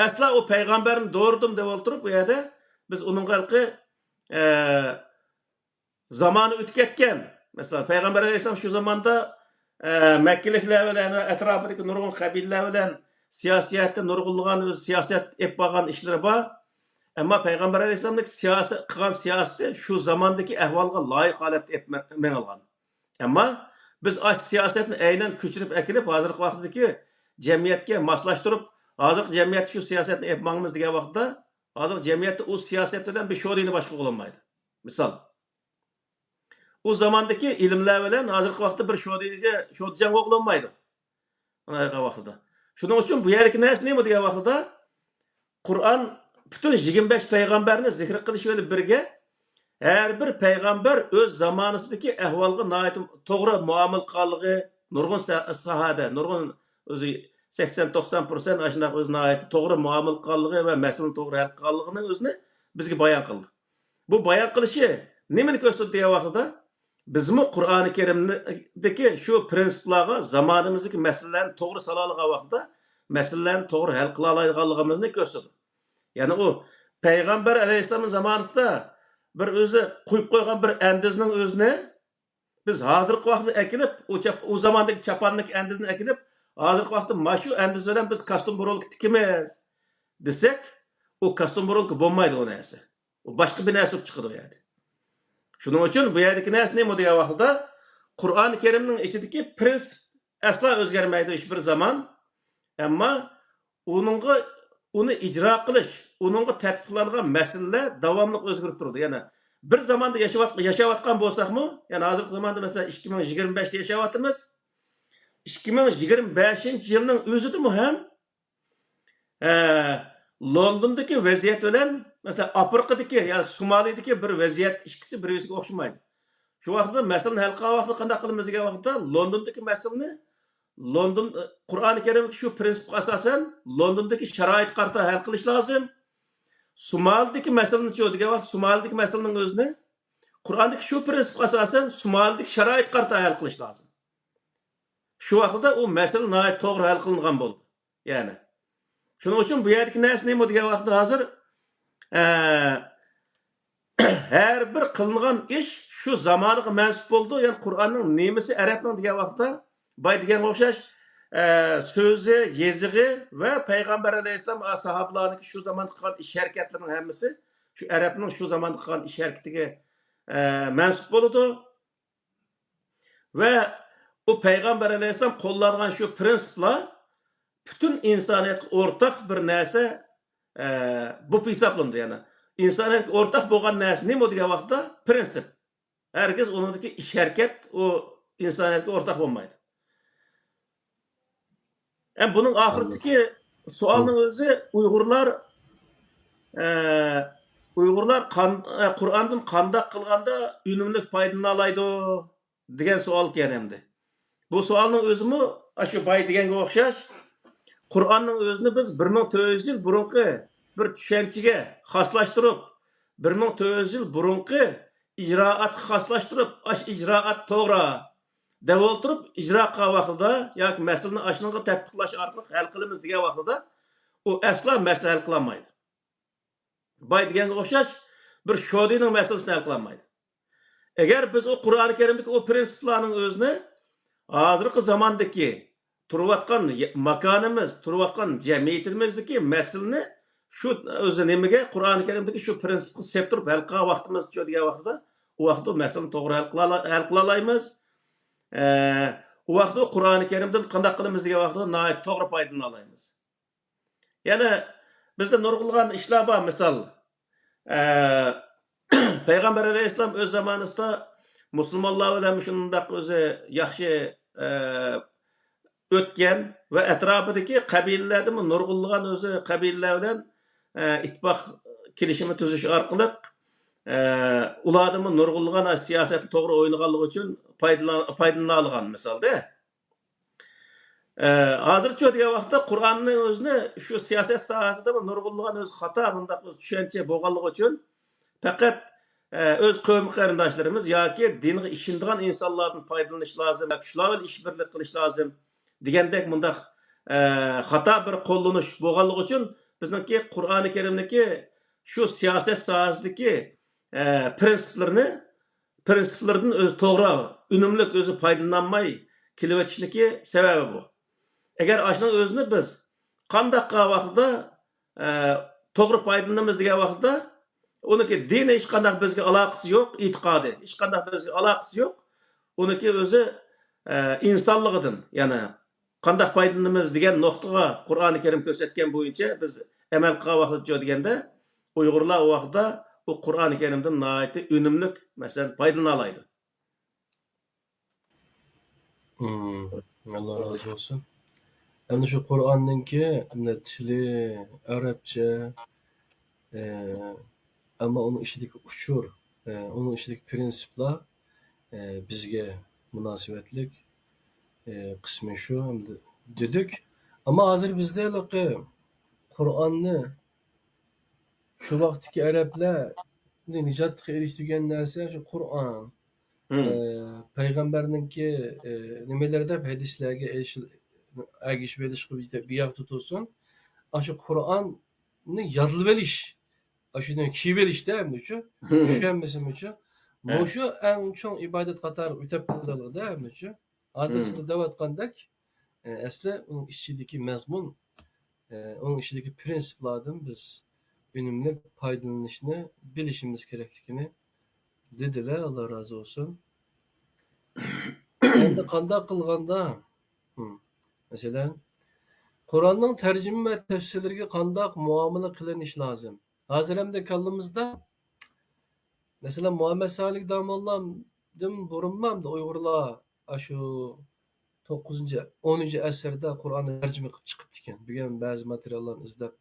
[SPEAKER 2] Asla o payg'ambarni doğurdum deb o'tirib, bu yerda biz uning xalqi zamoni o'tib ketgan. Masalan, payg'ambar alayhisalom shu zamonda Makkaliklar bilan va atrofidagi nurg'un qabilalar bilan siyosatda nurg'unlagan o'z siyosat ep bo'lgan ishlari bor. Ammo payg'ambar alayhisalomning siyosat qilgan siyosati shu zamondagi ahvolga loyiq holatda ep menilgan. Ammo biz ash siyosatni aynan ko'chirib akilib, hozirgi vaqtdagi jamiyatga moslashtirib, hozirgi jamiyatda shu siyosatni yapmamız degan vaqtda, hozirgi jamiyatda o siyosat bilan bir sho'rini boshqa qilolmaydi. Misol, o zamondagi ilmlar bilan hozirgi vaqtda bir sho'dijan qilolmaydi. Anaqa vaqtida. Shuning uchun bu yerlik narsa nima degan vaqtda Qur'on bütün 25 payg'ambarni zikr qilish bilan birga her bir payg'ambar o'z zamonasidagi ahvolga to'g'ri muomala qilganligi, nurg'un sahada, nurg'un o'zi 80-90% ashunday o'z to'g'ri muomala qilganligi va masalani to'g'ri hal qilganligining o'zini bizga bayon qildi. Bu bayon qilishi nimani ko'rsatdi degan vaqtda bizmi Qur'oni Karimdagi shu prinsiplarga zamonimizdagi masalalarni to'g'ri sola olgan vaqtda masalalarni to'g'ri hal qila olganligimizni ko'rsatdi. Ya'ni u payg'ambar alayhisalomning zamonasida bir o'zi qo'yib qo'ygan bir andizning o'zini biz hozirgi vaqtda akilib, o zamondagi chaponlik andizni akilib, hozirgi vaqtda mashu andiz bilan biz kostyum burolka tikimiz desak, o kostyum burolka bo'lmaydi o narsa. O boshqa bir narsa chiqadi u yerda. Shuning uchun bu yerdagi narsa nima degan vaqtda Qur'oni Karimning ichidagi prinsip aslo o'zgarmaydi hech bir zaman. Ammo uni ijro qilish, uningga tatbiqlangan masalalar davomli o'zgarib turadi. Ya'ni bir zamonda yashayotgan bo'lsakmi, ya'ni hozirgi zamonda masalan 2025 da yashayapmiz. 2025-yilning o'zida ham Londondagi vaziyat bilan masalan Afrikadagi yoki Somalidagi bir vaziyat ikkisi bir-biriga o'xshamaydi. Shu vaqtda masalani hal qilgan vaqtda qanday qilamiz degan vaqtda Londondagi masalani Qur'oni Karimdagi shu prinsipga asosan Londondagi sharoit qarta hal qilish lozim. Somalidagi masalani degan vaqt Somalidagi masalaning o'zini Qur'ondagi shu prinsipga asosan Somalidagi sharoit qarta hal qilish lozim. Shu vaqtda u masala to'g'ri hal qilingan bo'ldi. Ya'ni shuning uchun bu yerdagi narsa nima degan vaqtda hozir her bir qilingan ish shu zamoniga mansub bo'ldi. Ya'ni Qur'onning nemisi arabning degan vaqtda bay degan o'xshash so'zi, yezig'i va payg'ambar alayhisalom sahobalarning shu zamon qilgan ish harakatlarining hammasi shu arabning shu zamon qilgan ish harakatiga mansub bo'ldi. Va o payg'ambar alayhisalom qo'llangan shu prinsiplar bütün insoniyatga o'rtaq bir narsa bu hisoblandi. Ya'ni insoniyatga o'rtaq bo'lgan narsa nima degan vaqtda prinsip. Herkes onundaki ish harakat o insoniyatga o'rtaq bo'lmaydi. Bunun oxiridagi savolning o'zi Uyg'urlar Qur'ondan qanday qilganda unumli foydalana oladi degan savol keldi. Bu savolning o'zimi shu boy deganga o'xshash Qur'onning o'zini biz 1400 yil burungi bir tushunchaga xoslashtirib, 1400 yil burungi ijroatga xoslashtirib, ijroat to'g'ri deb o'tirib ijro qilgan vaqtida yoki masalani ashunga tatbiqlash orqali hal qilamiz degan vaqtida u aslo masala hal qilolmaydi. Boy deganga o'xshash bir shodining masalasini hal qilolmaydi. Agar biz o Qur'oni Karimdagi o prinsiplarning o'zini hozirgi zamondagi turayotgan makonimiz, turayotgan jamiyatimizdagi masalani shu o'zi nimaga Qur'oni Karimdagi shu prinsipni sepib turib hal qilgan vaqtimiz degan vaqtida u vaqtda masalani to'g'ri hal qila olamiz. U vaqtda Qur'oni Karimdan qanday qilamiz degan vaqtda to'g'ri foydalana olamiz. Yana bizda nurg'ulg'an ishlar bor, misol payg'ambar alayhisalom o'z zamonasida musulmonlar bilan shunday o'zi yaxshi o'tgan va atrofidagi qabilalarda nurg'ulg'an o'zi qabilalar bilan ittifoq kelishimi tuzish orqali ulardan nurg'ulg'an siyosatni to'g'ri o'ynaganligi uchun foydalana olgan misolda. Hozircha degan vaqtda Qur'onni o'zini shu siyosat sohasida nurg'ulg'an o'z xato bundaq tushuncha bo'lganligi uchun faqat o'z qavm qarindoshlarimiz yoki dinga ishonadigan insonlardan foydalanish lozim, shular bilan ish birlik qilish lozim degandek bundaq xato bir qo'llanish bo'lganligi uchun bizniki Qur'oni Karimdagi shu siyosat sohasidagi prinsiplardan o'zi to'g'ri, unumli o'zi foydalanmay kelyotishidagi sababi bu. Agar ashning o'zini biz qandaq vaqtda to'g'ri foydalanamiz degan vaqtda uniki dini hech qanday bizga aloqasi yo'q, e'tiqodi hech qanday bizga aloqasi yo'q. Uniki o'zi insonligidan, ya'ni qanday foydalanamiz degan nuqtaga Qur'oni Karim ko'rsatgan bo'yicha biz amal qilgan vaqtda deganda Uyg'urlar o vaqtda o Qur'oni Karimdan nihoyatda unumli, masalan, foydalana oladi.
[SPEAKER 3] Allah razı olsun. Hem de şu Kur'an'ınki tili, Arapça, ama onun içindeki uçur, onun içindeki prensipler bizge münasebetlik kısmı şu hem de dedik. Ama hazır bizde Kur'an'ı şu vaktiki Araplar nicatlığa eriştirgen nerse şu Kur'an, Peygamberninki nimelerde hadislerge ergiş veriş gibi bir yak tutulsun. Aşı Kur'an'ın yazılı veriş, aşı ki veriş değil mi şu? Düşünmesin mi şu? Moşu en çok ibadet katar üteplilik değil mi şu? Hazırsız davet kandak. Aslında onun içindeki mezmun, onun içindeki prensiplerden biz önümlü faydalanışını bilişimiz gerektiğini dediler. Allah razı olsun. Hem de kandak kılganda mesela Kur'an'ın tercüme ve tefsirlerine kandak muamele kılınış lazım. Hazır hem de kaldığımızda mesela Muhammed Salih Damallam'ın burunmam da Uygurlar şu 9. 10. əsrdə Qur'anı tərcümə qılıb çıxıb dikən. Bugün bazı materiallarını izləb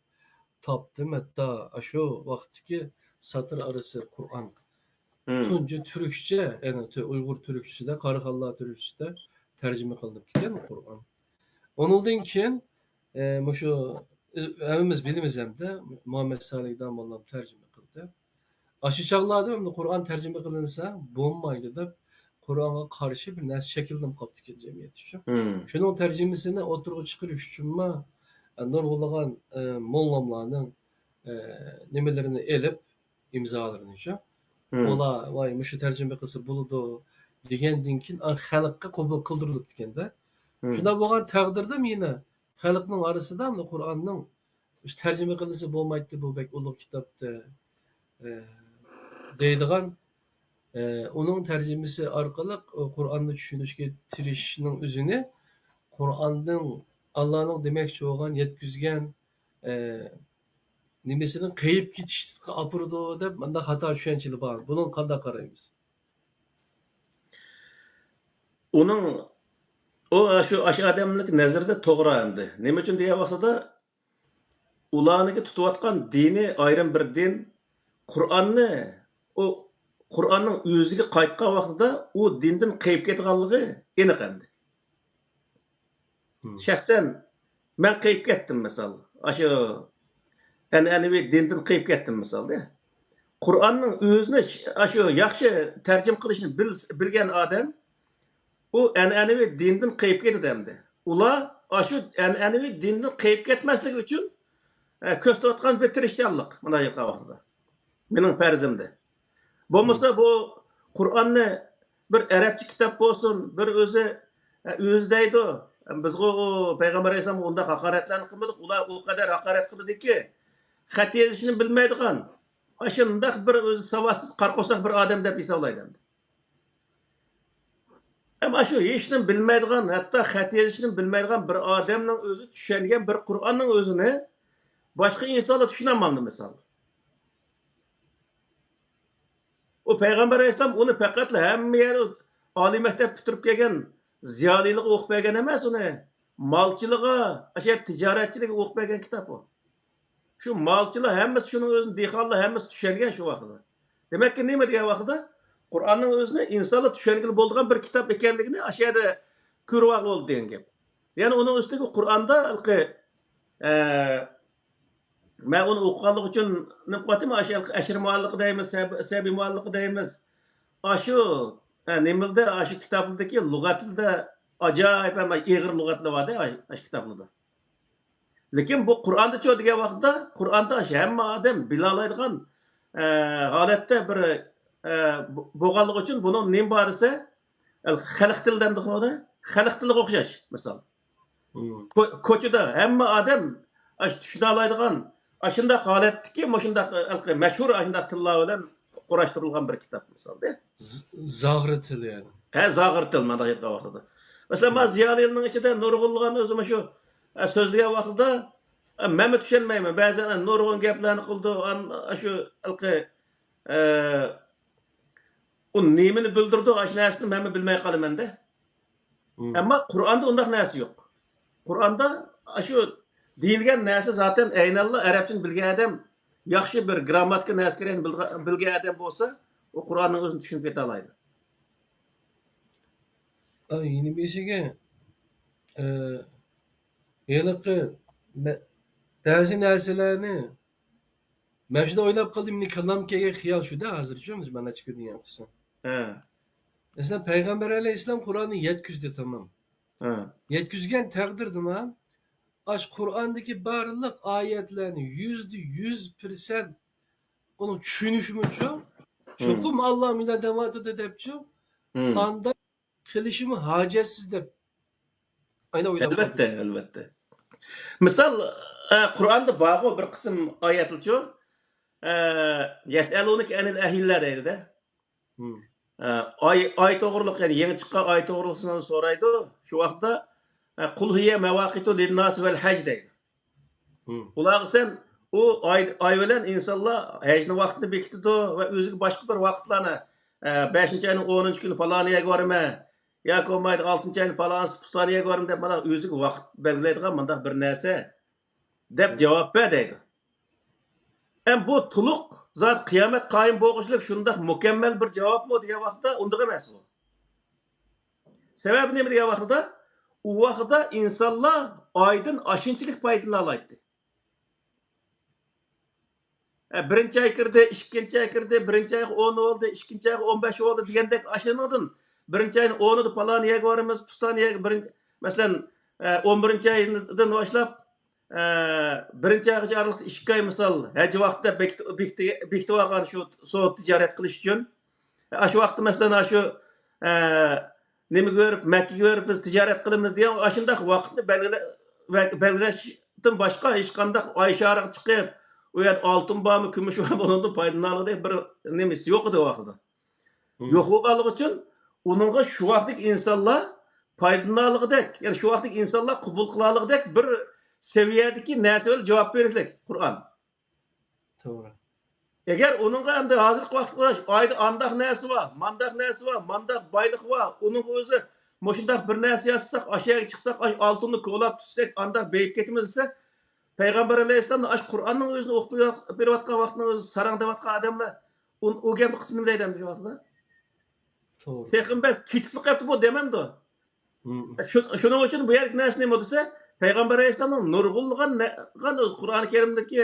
[SPEAKER 3] tapdım. Hətta şu vaxtki satır arası Qur'an. Tuncu Türkçe, yani Uygur Türkçesi de, Karakallah Türkçesi de tərcümə qılınıb dikən Qur'an. Onundan keyin şu evimiz bilimiz hem de Muhammed Salih Damallam tərcümə qıldı. Aşı çağlarda hem de Qur'an tərcümə qılınsa bulunmaydı da Kur'an'a karşı bir nasıl şekilden kaptı ki cemiyet için. Şunun tercümesini oturup çıkırış için ma nurgulagan mollamlarının nimelerini elip imzalarını için. Ola vay şu tercüme kısı buludu degen dinkin halkka kabul kıldırılıp dikende. Şuna boğan takdirde mi yine halkның arasında mı Kur'an'ın tercüme kılısı bulmaydı bu bek ulu kitapta deydigan onun tercümesi arkalık Kur'an'da düşünüşke tirişinin üzerine Kur'an'ın Allah'ın demekçi olan yetküzgen nimesinin kayıp gitiştik apırdı da bende hata düşünceli var. Bunun kanda karayımız.
[SPEAKER 2] Onun o şu aşı adamlık nazarda toğra endi. Nima uchun degan vaqtida ularniki tutayotgan dini ayrim bir din Qur'onni o Qur'onning o'ziga qaytgan vaqtida u dindan qayib ketganligi aniq endi. Shaxsan men qayib ketdim misol. Ashu an'anaviy dindan qayib ketdim misolda. Qur'onning o'zini ashu yaxshi tarjim qilishni bilgan odam u an'anaviy dindan qayib ketdi endi. Ular ashu an'anaviy dindan qayib ketmaslik uchun ko'rsatayotgan bir tirishchanlik mana bu vaqtida. Mening farzimda. Bo'lmasa bu Qur'onni bir arabcha kitob bo'lsin, bir o'zi deydi. Bizga o payg'ambar alayhisalom unda haqoratlarni qilmadik. Ular u qadar haqorat qildiki, xat yozishni bilmaydigan, shundoq bir o'zi savodsiz qarqo'saq bir odam deb hisoblaydi. Ama shu hech nima bilmaydigan, hatto xat yozishni bilmaydigan bir odamning o'zi tushungan bir Qur'onning o'zini boshqa insonlar tushunolmaydi misol. O Peygamber Aleyhisselam onu faqat hamma yeri oliy maktab bitirib kelgan ziyolilik o'qib kelgan emas, uni molchiliga, tijoratchilikka o'qib kelgan kitob bu. Shu molchilar hammasi shuni o'zini dehqonlar hammasi tushungan shu vaqtda. Demek ki nima degan vaqtda Qur'onning o'zini insonlar tushungili bo'lgan bir kitob ekanligini o'sha yerda ko'rib oldi degan gap. Ya'ni uning ustiga Qur'onda e, men uni o'qiganlik uchun nima qilyapman? O'sha ashir mualliq deymiz, sabiy mualliq deymiz. Shu nimilda shu kitoblardagi lug'atda ajoyib ham ig'ir lug'atlar bor-da, shu kitoblarda. Lekin bu Qur'onda cho degan vaqtda Qur'onda hamma odam bila oladigan holatda bir bo'lganligi uchun buning nima bor esa xalq tilidan xalq tiliga o'xshash misol. Ko'chada hamma odam tushuna oladigan shunday holatdaki shunday mashhur shunday tillar bilan qurashtirilgan bir kitob misolda.
[SPEAKER 3] Zag'ri til yani.
[SPEAKER 2] Zag'ir til mana aytgan vaqtida. Masalan, men Ziyolilning ichida nurg'unlig'an o'zim shu so'zlagan vaqtida men tushunmayman. Ba'zan nurg'un gaplarni qildi, shu u nimani bildirdi, shu narsani men bilmay qolaman-da. Ammo Qur'onda unday narsa yo'q. Qur'onda shu deyilgan narsa zaten aynalloh arabchani bilgan odam, yaxshi bir grammatika narsalarini bilgan odam bo'lsa, u Qur'onning o'zini tushunib keta oladi.
[SPEAKER 3] Yeni bir şeyge yılıkı bazı narsalarni ben şurada oylab kaldım ne kalam kege xiyal şu da hazır çoğumuz bana çıkıyor diyeyim kısa. Mesela Peygamber Aleyhisselam Kur'an'ı 700'de tamam. 700'gen takdirdim ha. Kur'an'daki barlık ayetlerini %100% onun düşünüşümü çok. Çokum Allah'ım ile devat edepçi. Anda kılışımı hacetsiz de aynen oylab kaldım.
[SPEAKER 2] Elbette. Misal Qur'onda bor bir qism oyatlar-chi, yasalunaka anil ahillar deydi-da. Oy to'g'riliq, ya'ni yangi chiqqan oy to'g'riliqni so'raydi. Shu vaqtda qul hiya mawaqitu lin-nas val haj deydi. Ular sen u oy bilan insonlar hajni vaqtini bekitdi va o'ziga boshqa bir vaqtlarni 5-oyning 10-kuni faloniyaga borma yoki olmaydi 6-oyning faloniyaga borma deb mana o'ziga vaqt belgilaydigan bunday bir narsa deb javob berdi. Bu to'liq zot qiyomat qoyim bo'lishlik shunday mukammal bir javobmi degan vaqtda unday emas bu. Sababi nima degan vaqtda u vaqtda insonlar oydan oshinchilik foydalana oladi. Birinchi oy kirdi, ikkinchi oy kirdi, birinchi oy 10 oldu, ikkinchi oy 15 oldu degandek ashanadan birinchi oyning 10'ida faloniyaga boramiz, faloniyaga masalan 11-oydan boshlab birinchi oygacha araliq 2 oy misol haj vaqtida bekitib olgan shu so'z tijorat qilish uchun shu vaqtda masalan shu nima ko'rib, Makka ko'rib biz tijorat qilamiz degan shunday vaqtni belgilashdan boshqa hech qanday oy shariq chiqib u yer oltin bormi, kumush bormi, bundan foydalanadigan bir nimasi yo'q edi vaqtida. Yo'q bo'lganligi uchun uningga shu vaqtdagi insonlar foydalanolgidek, ya'ni shu vaqtdagi insonlar qabul qilaolgidek bir seviyadagi narsaga javob berishlik Qur'on.
[SPEAKER 3] To'g'ri.
[SPEAKER 2] Agar uningga endi hozirgi vaqtda oyda andaq narsa bor, mandaq boylik bor, uning o'zi moshundaq bir narsa yasasak, aşağıya chiqsak, oltinni ko'lab tutsak, andaq beyib ketimiz desa, Peygamber Aleyhisselam Qur'onning o'zini o'qib berayotgan vaqtning o'zi sarang deyotgan odamlar u gapni qismini deydi shu vaqtda.
[SPEAKER 3] To'g'ri.
[SPEAKER 2] Payg'ambar ketib qolibdi bu demamdi. Shuning uchun bu yerlik narsa nima desa, Peygamber Aleyhisselamning nurg'ulg'an Qur'oni Karimdagi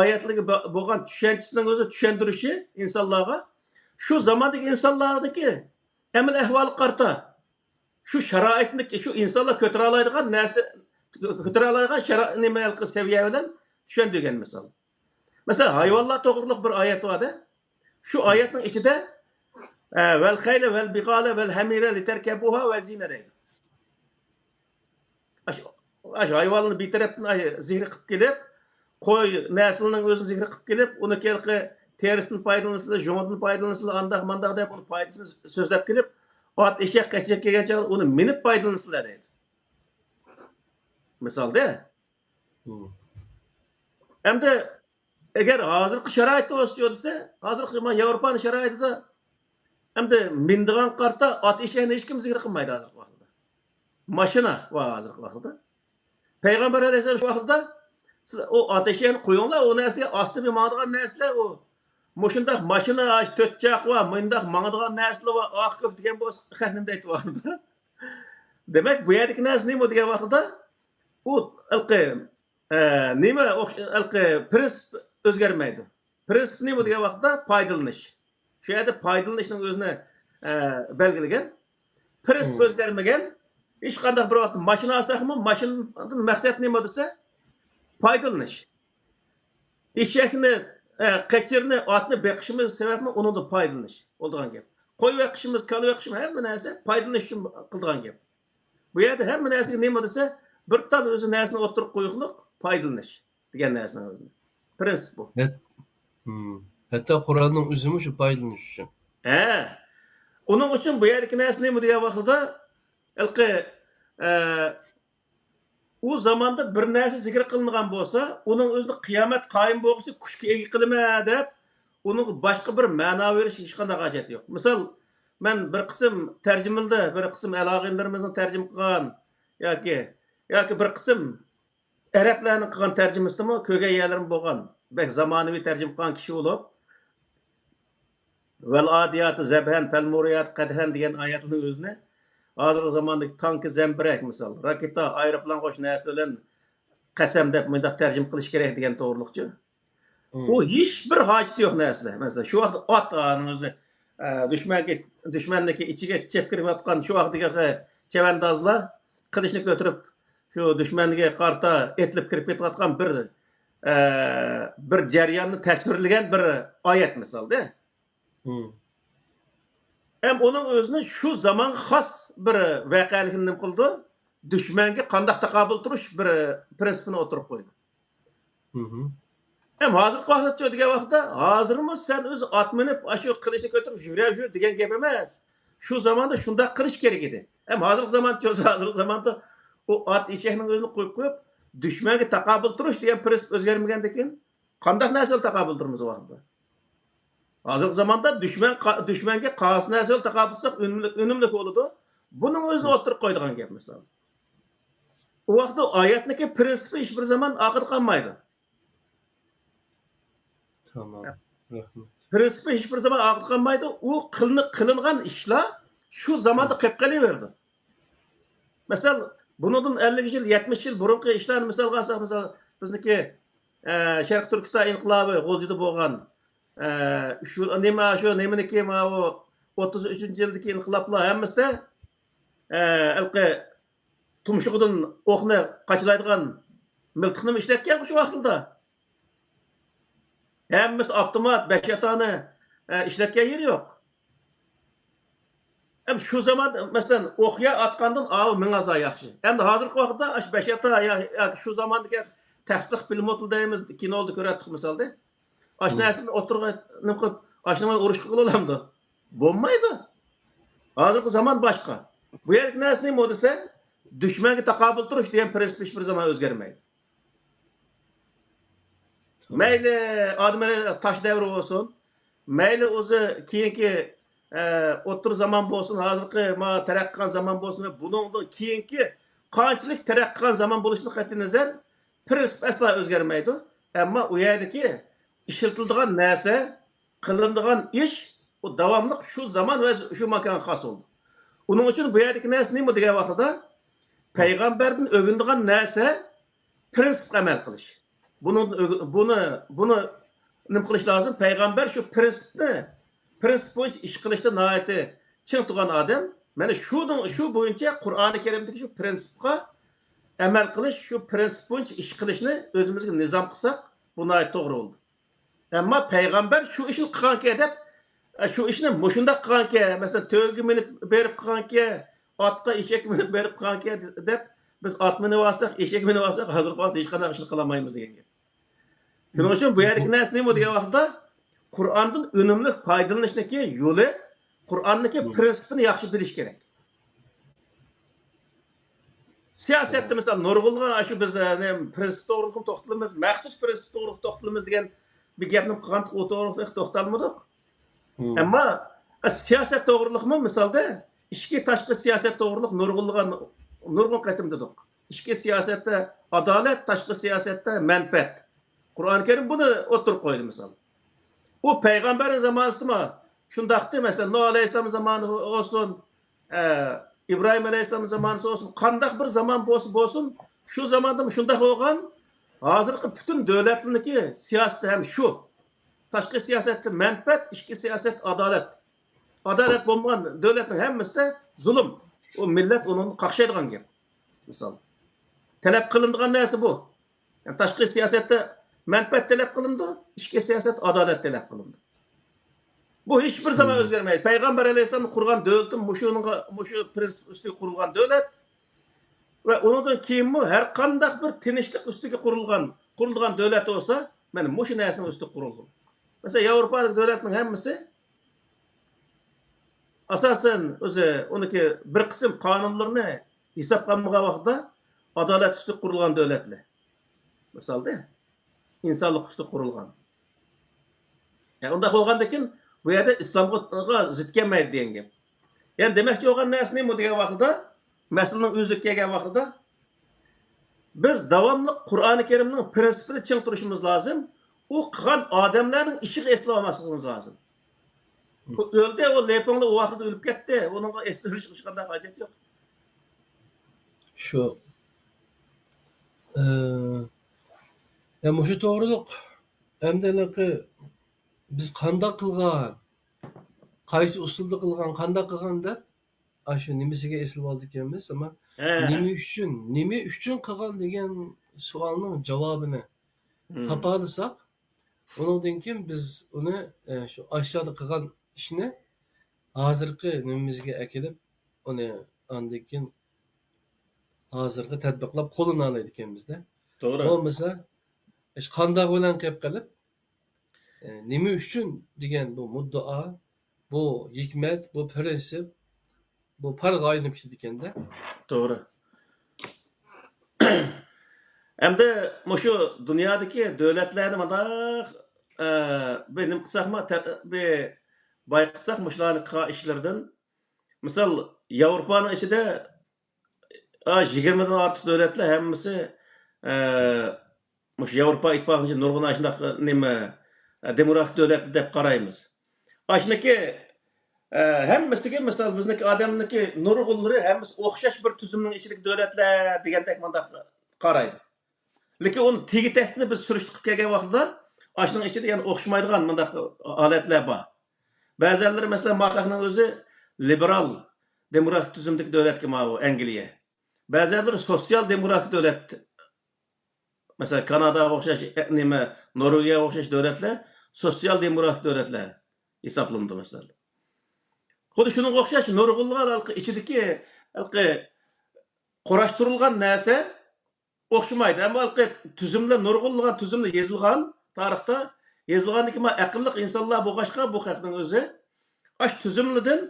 [SPEAKER 2] oyatlarga bo'lgan tushunchasining o'zi tushuntirishi insonlarga shu zamondagi insonlardagi amal ahvoli qarta shu sharoitni shu insonlar ko'tara oladigan narsa ko'tara oladigan nima seviya bilan tushuntirgan misol. Masalan, hayvonlar to'g'riliq bir oyat bor-da. Shu oyatning ichida vel khayla vel biqala vel hamira literkabuha ve zina deydi. Aş hayvanni bir tarafdan zehri qilib kelib, qo'y naslining o'zini zehri qilib kelib, uni kelqi terisini foydalanishlar, jo'ndan foydalanishlar, andaq deb uni foydasini so'zlab kelib, ot eshak qachak kelgancha uni minib foydalanishlar deydi. Misolda. Hamda agar hozirgi sharoitda o'sish desa, hozirgi Yevropaning sharoitida hamda mindigan qarta ot eshakni hech kim zikr qilmaydi hozirgi vaqtda. Mashina va hozirgi vaqtda. Peygamber Aleyhisselam şu vaqtda o ot eshakni qo'yinglar, u narsaga osti bilmaydigan narsalar u Muşundaq maşına tötçaq va, mındaq mаңдыған нәрсілі va, ақ көк деген болса, қәнімді айтып вақыда. Demek bu yerdeki нәрсе neymi degan vaqtida u ilqi nima ilqi prinsip o'zgarmaydi. Prinsip nima degan vaqtda foydalanish. Shu yerda foydalanishning o'zini belgilagan. Prinsip o'zgarmagan. Hech qanday bir vaqt mashina olsaqmi, mashinadan maqsad nima desa, foydalanish. Eshakni, qachirni, otni beqishimiz sababmi undan foydalanish bo'lgan gap. Qo'y beqishimiz, kal beqishimiz hamma narsa foydalanish uchun qilgan gap. Bu yerda hamma narsaga nima desa, bir tal o'zi narsani o'tirib qo'yiqliq foydalanish degan narsani o'zi. Prinsip bu.
[SPEAKER 3] Hatta Kur'an'ın üzümü şu paylanış için.
[SPEAKER 2] Onun uchun bu yerdagi narsa nima degan vaqtida ilqi u zamonda bir narsa zikr qilingan bo'lsa, uning o'zini qiyomat qoyim bo'lsa kuchga ega qilma deb, uning boshqa bir ma'no berish hech qanday hojat yo'q. Misol, men bir qism tarjimalda, bir qism aloqalarimizni tarjim qilgan yoki bir qism arablarning qilgan tarjimasimi ko'rgan yerlarim bo'lgan. Bek zamonaviy tarjim qilgan kishi bo'lib, vel adiyat zebhen fel muriyat qadhan degan oyatning o'zini hozirgi zamondagi tanki zambirak misol, raketa, aeroplan qo'sh narsa bilan qasam deb bunday tarjim qilish kerak degan to'g'riliqchi. U hech bir hojati yo'q narsa. Masalan, shu vaqt ot o'zi dushmanniki ichiga chep kirib yotgan shu vaqtdagi chavandozlar qilichni ko'tarib shu dushmaniga qarta etlib kirib ketayotgan bir jarayonni tasvirlagan bir oyat misolda. Hem onun özünü şu zaman xas bir vaqalikni nima qildi? Dushmanga qanday taqobil turish bir prinsipini o'tirib qo'ydi. Hem hozir qo'shatchi degan vaqtda, hozirmi sen o'z ot minib, shu qilichni ko'tarib yuraver degan gap emas. Shu zamonda shunday qilish kerak edi. Hem hozirgi zamonda o ot eshakning o'zini qo'yib, dushmanga taqobil turish degan prinsip o'zgarmagandan keyin qanday narsalar taqobil turamiz bu vaqtda? Hozirgi zamanda dushmanga qarshi narsalar taqobil qilsak unumli bo'ladi. Buning o'zini o'tirib qo'ydigan gap misol. U vaqtda oyatniki prinsipi hech bir zaman oxir qolmaydi.
[SPEAKER 3] Tamam. Rahmet.
[SPEAKER 2] Prinsipi hech bir zaman oxir qolmaydi. U qilingan ishlar shu zamonda qilib qolaverdi. Misol, bundan 50 yil, 70 yil burungi ishlarni misol qilsak, misol bizniki Sharq Turkiston inqilobi G'o'zida bo'lgan shu nimaniki o 33-yildagi inqiloblar hammasida ilqi tumshug'idan o'qni qachilaydigan miltiqni ishlatgan shu vaqtda. Hammasi avtomat, beshatani ishlatgan yeri yo'q. Hem şu zaman mesela o'qya atqandan av mingaza yaxshi. Endi hozirgi vaqtda beshata şu zamandagi tasdiq pilmotl deymiz, kinolda ko'ratdik misolda. Aşnasini o'tirgan nima qilib, aşnamay urush qila olamdi. Bo'lmaydi. Hozirgi zaman boshqa. Bu yerlik narsa nima desa, dushmanga taqobil turish degan prinsip hech bir zaman o'zgarmaydi. Mayli odamlar tosh davri bo'lsin, mayli o'zi keyingi o'tir zaman bo'lsin, hozirgi taraqqiyot zaman bo'lsin, buningdan keyingi qanchalik taraqqiyot zaman bo'lishini qat'iy nazar prinsip asla o'zgarmaydi. Ammo u yerdagi ishlatiladigan narsa, qilinadigan ish o davomli shu zaman va shu makonga xos bo'ldi. Uning uchun bu yerdagi narsa nima degan vaqtida payg'ambardan o'ginadigan narsa prinsipga amal qilish. Buni nima qilish lozim? Payg'ambar shu prinsip bo'yicha ish qilishda nihoyatda ching turgan odam. Mana shu bo'yicha Qur'oni Karimdagi shu prinsipga amal qilish, shu prinsip bo'yicha ish qilishni o'zimizga nizom qilsak, bu nihoyat to'g'ri bo'ldi. Ammo payg'ambar shu ishni qilganki deb, shu ishni mushundaq qilganki, masalan, to'yga minib berib qilganki, otga eshak minib berib qilganki deb, biz ot minib olsak, eshak minib olsak, hozirgi vaqtda hech qanday ishni qila olmaymiz degan gap. Shuning uchun bu yerdagi narsa nima degan vaqtda Qur'ondan unumli foydalanishniki yo'li, Qur'onniki prinsipini yaxshi bilish kerak. Siyosatda misol nurg'ulg'an shu biz prinsip to'g'riliqni to'xtalamiz, maxsus prinsip to'g'riliqni to'xtalamiz degan bir gapni qilgan to'g'riliqni to'xtalmadik. Ammo siyosat to'g'riliqmi misolda ichki tashqi siyosat to'g'riliq nurg'un qatim dedik. Ichki siyosatda adolat, tashqi siyosatda manfaat. Qur'oni Karim buni o'tirib qo'ydi misol. Bu peygamberin zamanısı mı? Şundaqtı mesela Nuh Aleyhisselam zamanı olsun, İbrahim Aleyhisselam zamanı olsun, qandaq bir zaman bolsun, şu zamanda mı şundaq olgan, hazırkı bütün devletindeki siyaset hem şu. Taşqi siyasetde menfaat, içki siyaset adalet. Adalet bolmagan devletin hemmesi de zulüm. O millet onun qaqşaydigan gep. Misal. Talep kılındıgan nesi bu? Yani taşqi siyasette menfaat talep kılındı, içki siyaset adalet talep kılındı. Bu hiçbir zaman özgermeydi. Peygamber Aleyhisselam'ın kurgan devletin muşu prensip üstü kurulgan devlet ve ondan keyin mi her qandaq bir tinchlik üstüge kurulgan devlet olsa, mana muşu narsani üstü kurulgan. Mesela Avrupa'daki devletinin hemmisi asasen o'zi uniki bir qism qonunlarni hisob qilmagan vaqtda adalet üstü kurulgan devletler. Misalda insonlik üstü kurulgan. Yani unda bo'lgandan keyin bu yerda islomga zid kelmaydi degan gap. Yani demakchi bo'lgan narsa nima degan vaqtda, masalaning o'zi kelgan vaqtda biz davomli Qur'oni Karimning prinsipini ching turishimiz lozim. U qilgan odamlarning ishiga eslamasligimiz lozim. Bu o'ldi, o lepingli o vaqtda o'lib ketdi. Uningga eslash hech qanday hojat yo'q.
[SPEAKER 3] Şu ya muşu to'g'riliq emdeliki biz qandaq qilgan, qaysi usulda qilgan, qandaq qilgan deb shu nimasiga eslab oldik emas, ama nima uchun qilgan degan savolning javobini topa olsak, undan keyin biz uni shu aşağıda qilgan ishni hozirgi nimamizga akilib, uni andan keyin hozirgi tatbiqlab qo'lini olaydi ekanmizda.
[SPEAKER 2] To'g'ri.
[SPEAKER 3] Bo'lmasa qandaq bilan qilib qilib nima uchun degan bu muddao, bu hikmat, bu prinsip, bu farqqa aylanib ketadi ekanda.
[SPEAKER 2] To'g'ri. Endi mushu dunyodagi davlatlarni mandaq benim qisaqma bir bayqısaq muşlarni qilgan ishlardan misol Yevropaning ichida 20 dan ortiq davlatlar hammasi mush Yevropa ittifoqining nurg'un shunday nima demokratik davlat deb qaraymiz. Ashniki hammasiga misol bizniki odamniki nurg'unlari hammasi o'xshash bir tuzumning ichidagi davlatlar degandek mandaq qaraydi. Lekin uni tegi-tekni biz surishtirib kelgan vaqtda ashning ichida yana o'xshamaydigan mandaq holatlar bor. Ba'zanlari mesela maqaqning o'zi liberal demokratik tuzumdagi davlatga ma'vu Angliya. Ba'zanlari sosyal demokratik davlat. Mesela Kanadaga o'xshash nima, Norvegiyaga o'xshash davlatlar sosyal demokratik davlatlar hisoblanadi mesela. Xuddi shunga o'xshash nurg'unlar ichidagi qurashtirilgan narsa o'xshamaydi. Ammo tuzumlar nurg'unlar tuzumlar yozilgan tarixda yozilgandiki ma aqlli insonlar bo'lg'ashqa bu haqning o'zi ash tuzumlardan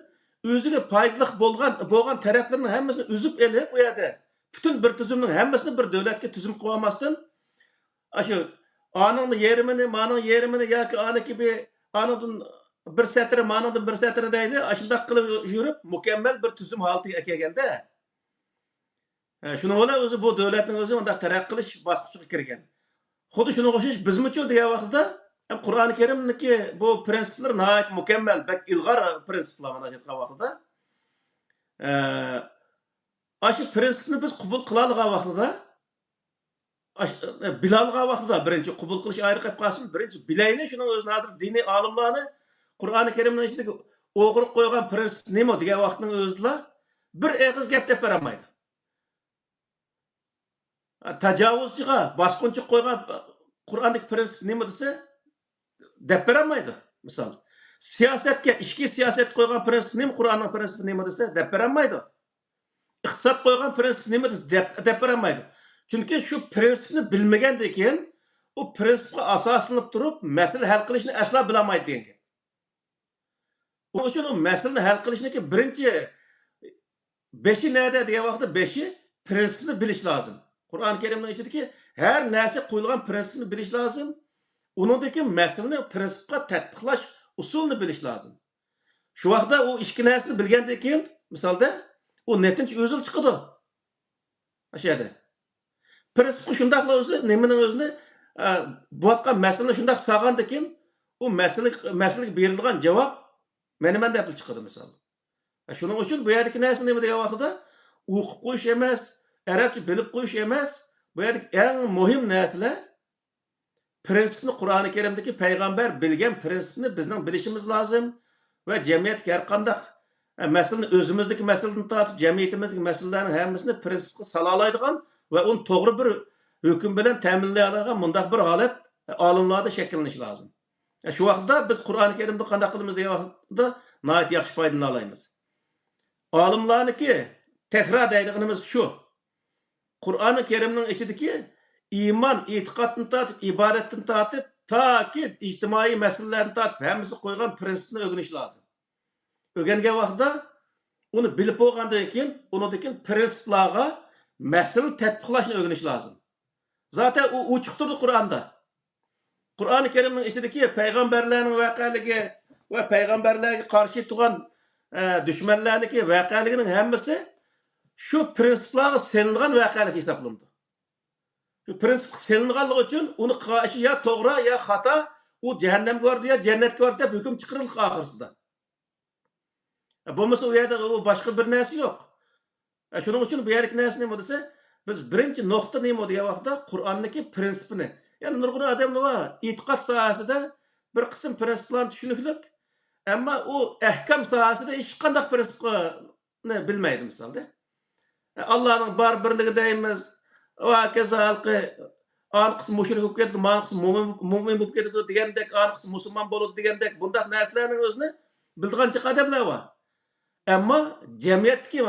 [SPEAKER 2] o'ziga foydali bo'lgan taraflarning hammasini uzib elib u yerda butun bir tuzumning hammasini bir davlatga tuzum qilib olmasdan shu aningni yerimini, maning yerimini yoki aniki bir anidan bir satr, maningdan bir satr deydi. Shunday qilib yurib mukammal bir tuzum holatiga kelganda shuning bilan o'zi bu davlatning o'zi unda taraqqiy qilish bosqichiga kirgan. Xuddi shunga o'xshash bizmichu degan vaqtda Qur'oni Karimniki bu prinsiplar nihoyat mukammal, bak ilg'or prinsiplar mana shu vaqtda. Shu prinsipni biz qabul qila olgan vaqtda bila olgan vaqtda birinchi qabul qilish ayrı qilib qolsin, birinchi bilayni shuning o'zini hozir diniy olimlarni Qur'oni Karimning ichidagi o'g'irib qo'ygan prinsip nima degan vaqtning o'zida bir og'iz gap deb berolmaydi. Tajovuzchiga bosqinchi qo'ygan Qur'ondagi prinsip nima desa deb berolmaydi. Misol, siyosatga, ichki siyosat qo'ygan prinsip nima, Qur'onning prinsipi nima desa deb berolmaydi. Iqtisod qo'ygan prinsip nima desa deb berolmaydi. Chunki shu prinsipni bilmagandan keyin u prinsipga asoslanib turib, masala hal qilishni asla bilolmaydi degan. U uchun u masalani hal qilishniki birinchi beshi nada degan vaqtda beshi prinsipni bilish lozim. Qur'oni Karimning ichidagi har narsa qo'yilgan prinsipni bilish lozim. Uningdagi masalani prinsipga tatbiqlash usulini bilish lozim. Shu vaqtda u ikki narsani bilgandan keyin misolda u netinch o'zil chiqadi. O'sha yerda. Prinsip shundaqla o'zi nimaning o'zini bu atgan masalani shundaq saqandan keyin u masalaga berilgan javob menemen deb chiqadi misol. Shuning uchun bu yerdagi narsa nima degan vaqtda o'qib qo'yish emas, arabcha bilib qo'yish emas, bu yerdagi eng muhim narsalar prinsipni Qur'oni Karimdagi payg'ambar bilgan prinsipni bizning bilishimiz lozim va jamiyatga har qanday masalani o'zimizdagi masaladan tortib jamiyatimizdagi masalalarning hammasini prinsipga sola oladigan va uni to'g'ri bir hukm bilan ta'minlay oladigan mundaq bir holat olimlarda shakllanishi lozim. Shu vaqtda biz Qur'oni Karimda qanday qilamiz degan vaqtda nihoyat yaxshi foydalana olamiz. Olimlarniki tekrar deydiganimiz shu. Qur'oni Karimning ichidagi iymon, e'tiqoddan tortib, ibodatdan tortib, toki ijtimoiy masalalardan tortib hammasi qo'ygan prinsipni o'rganish lozim. O'rgangan vaqtda uni bilib bo'lgandan keyin, uningdagi prinsiplarga mas'ul tatbiqlashni o'rganish lozim. Zaten u uchiq turdi Qur'onda. Qur'oni Karimning ichidagi payg'ambarlarning voqealigi va payg'ambarlarga qarshi turgan dushmanlarniki voqealigining hammasi shu prinsiplarga selingan voqealik hisoblandi. Shu prinsip selinganligi uchun uni qarshi ya to'g'ri ya xato u jahannamga bordi ya jannatga bordi deb hukm chiqarildi oxirsida. Bo'lmasa u yerda u boshqa bir narsa yo'q. Shuning uchun bu yerdagi narsa nima desa, biz birinchi nuqta nima degan vaqtda Qur'onniki prinsipini, ya'ni nurg'un odamlar bor, e'tiqod sohasida bir qism prinsiplarni tushunishlik, ammo u ahkam sohasida hech qanday prinsipni bilmaydi misolda. Allohning bor birligi deymiz, va kazalqi an qism mushrik bo'lib ketdi, man qism mo'min bo'lib ketdi degandek, an qism musulmon bo'ladi degandek bundaq narsalarning o'zini bildigan odamlar bor. Ammo jamiyatdagi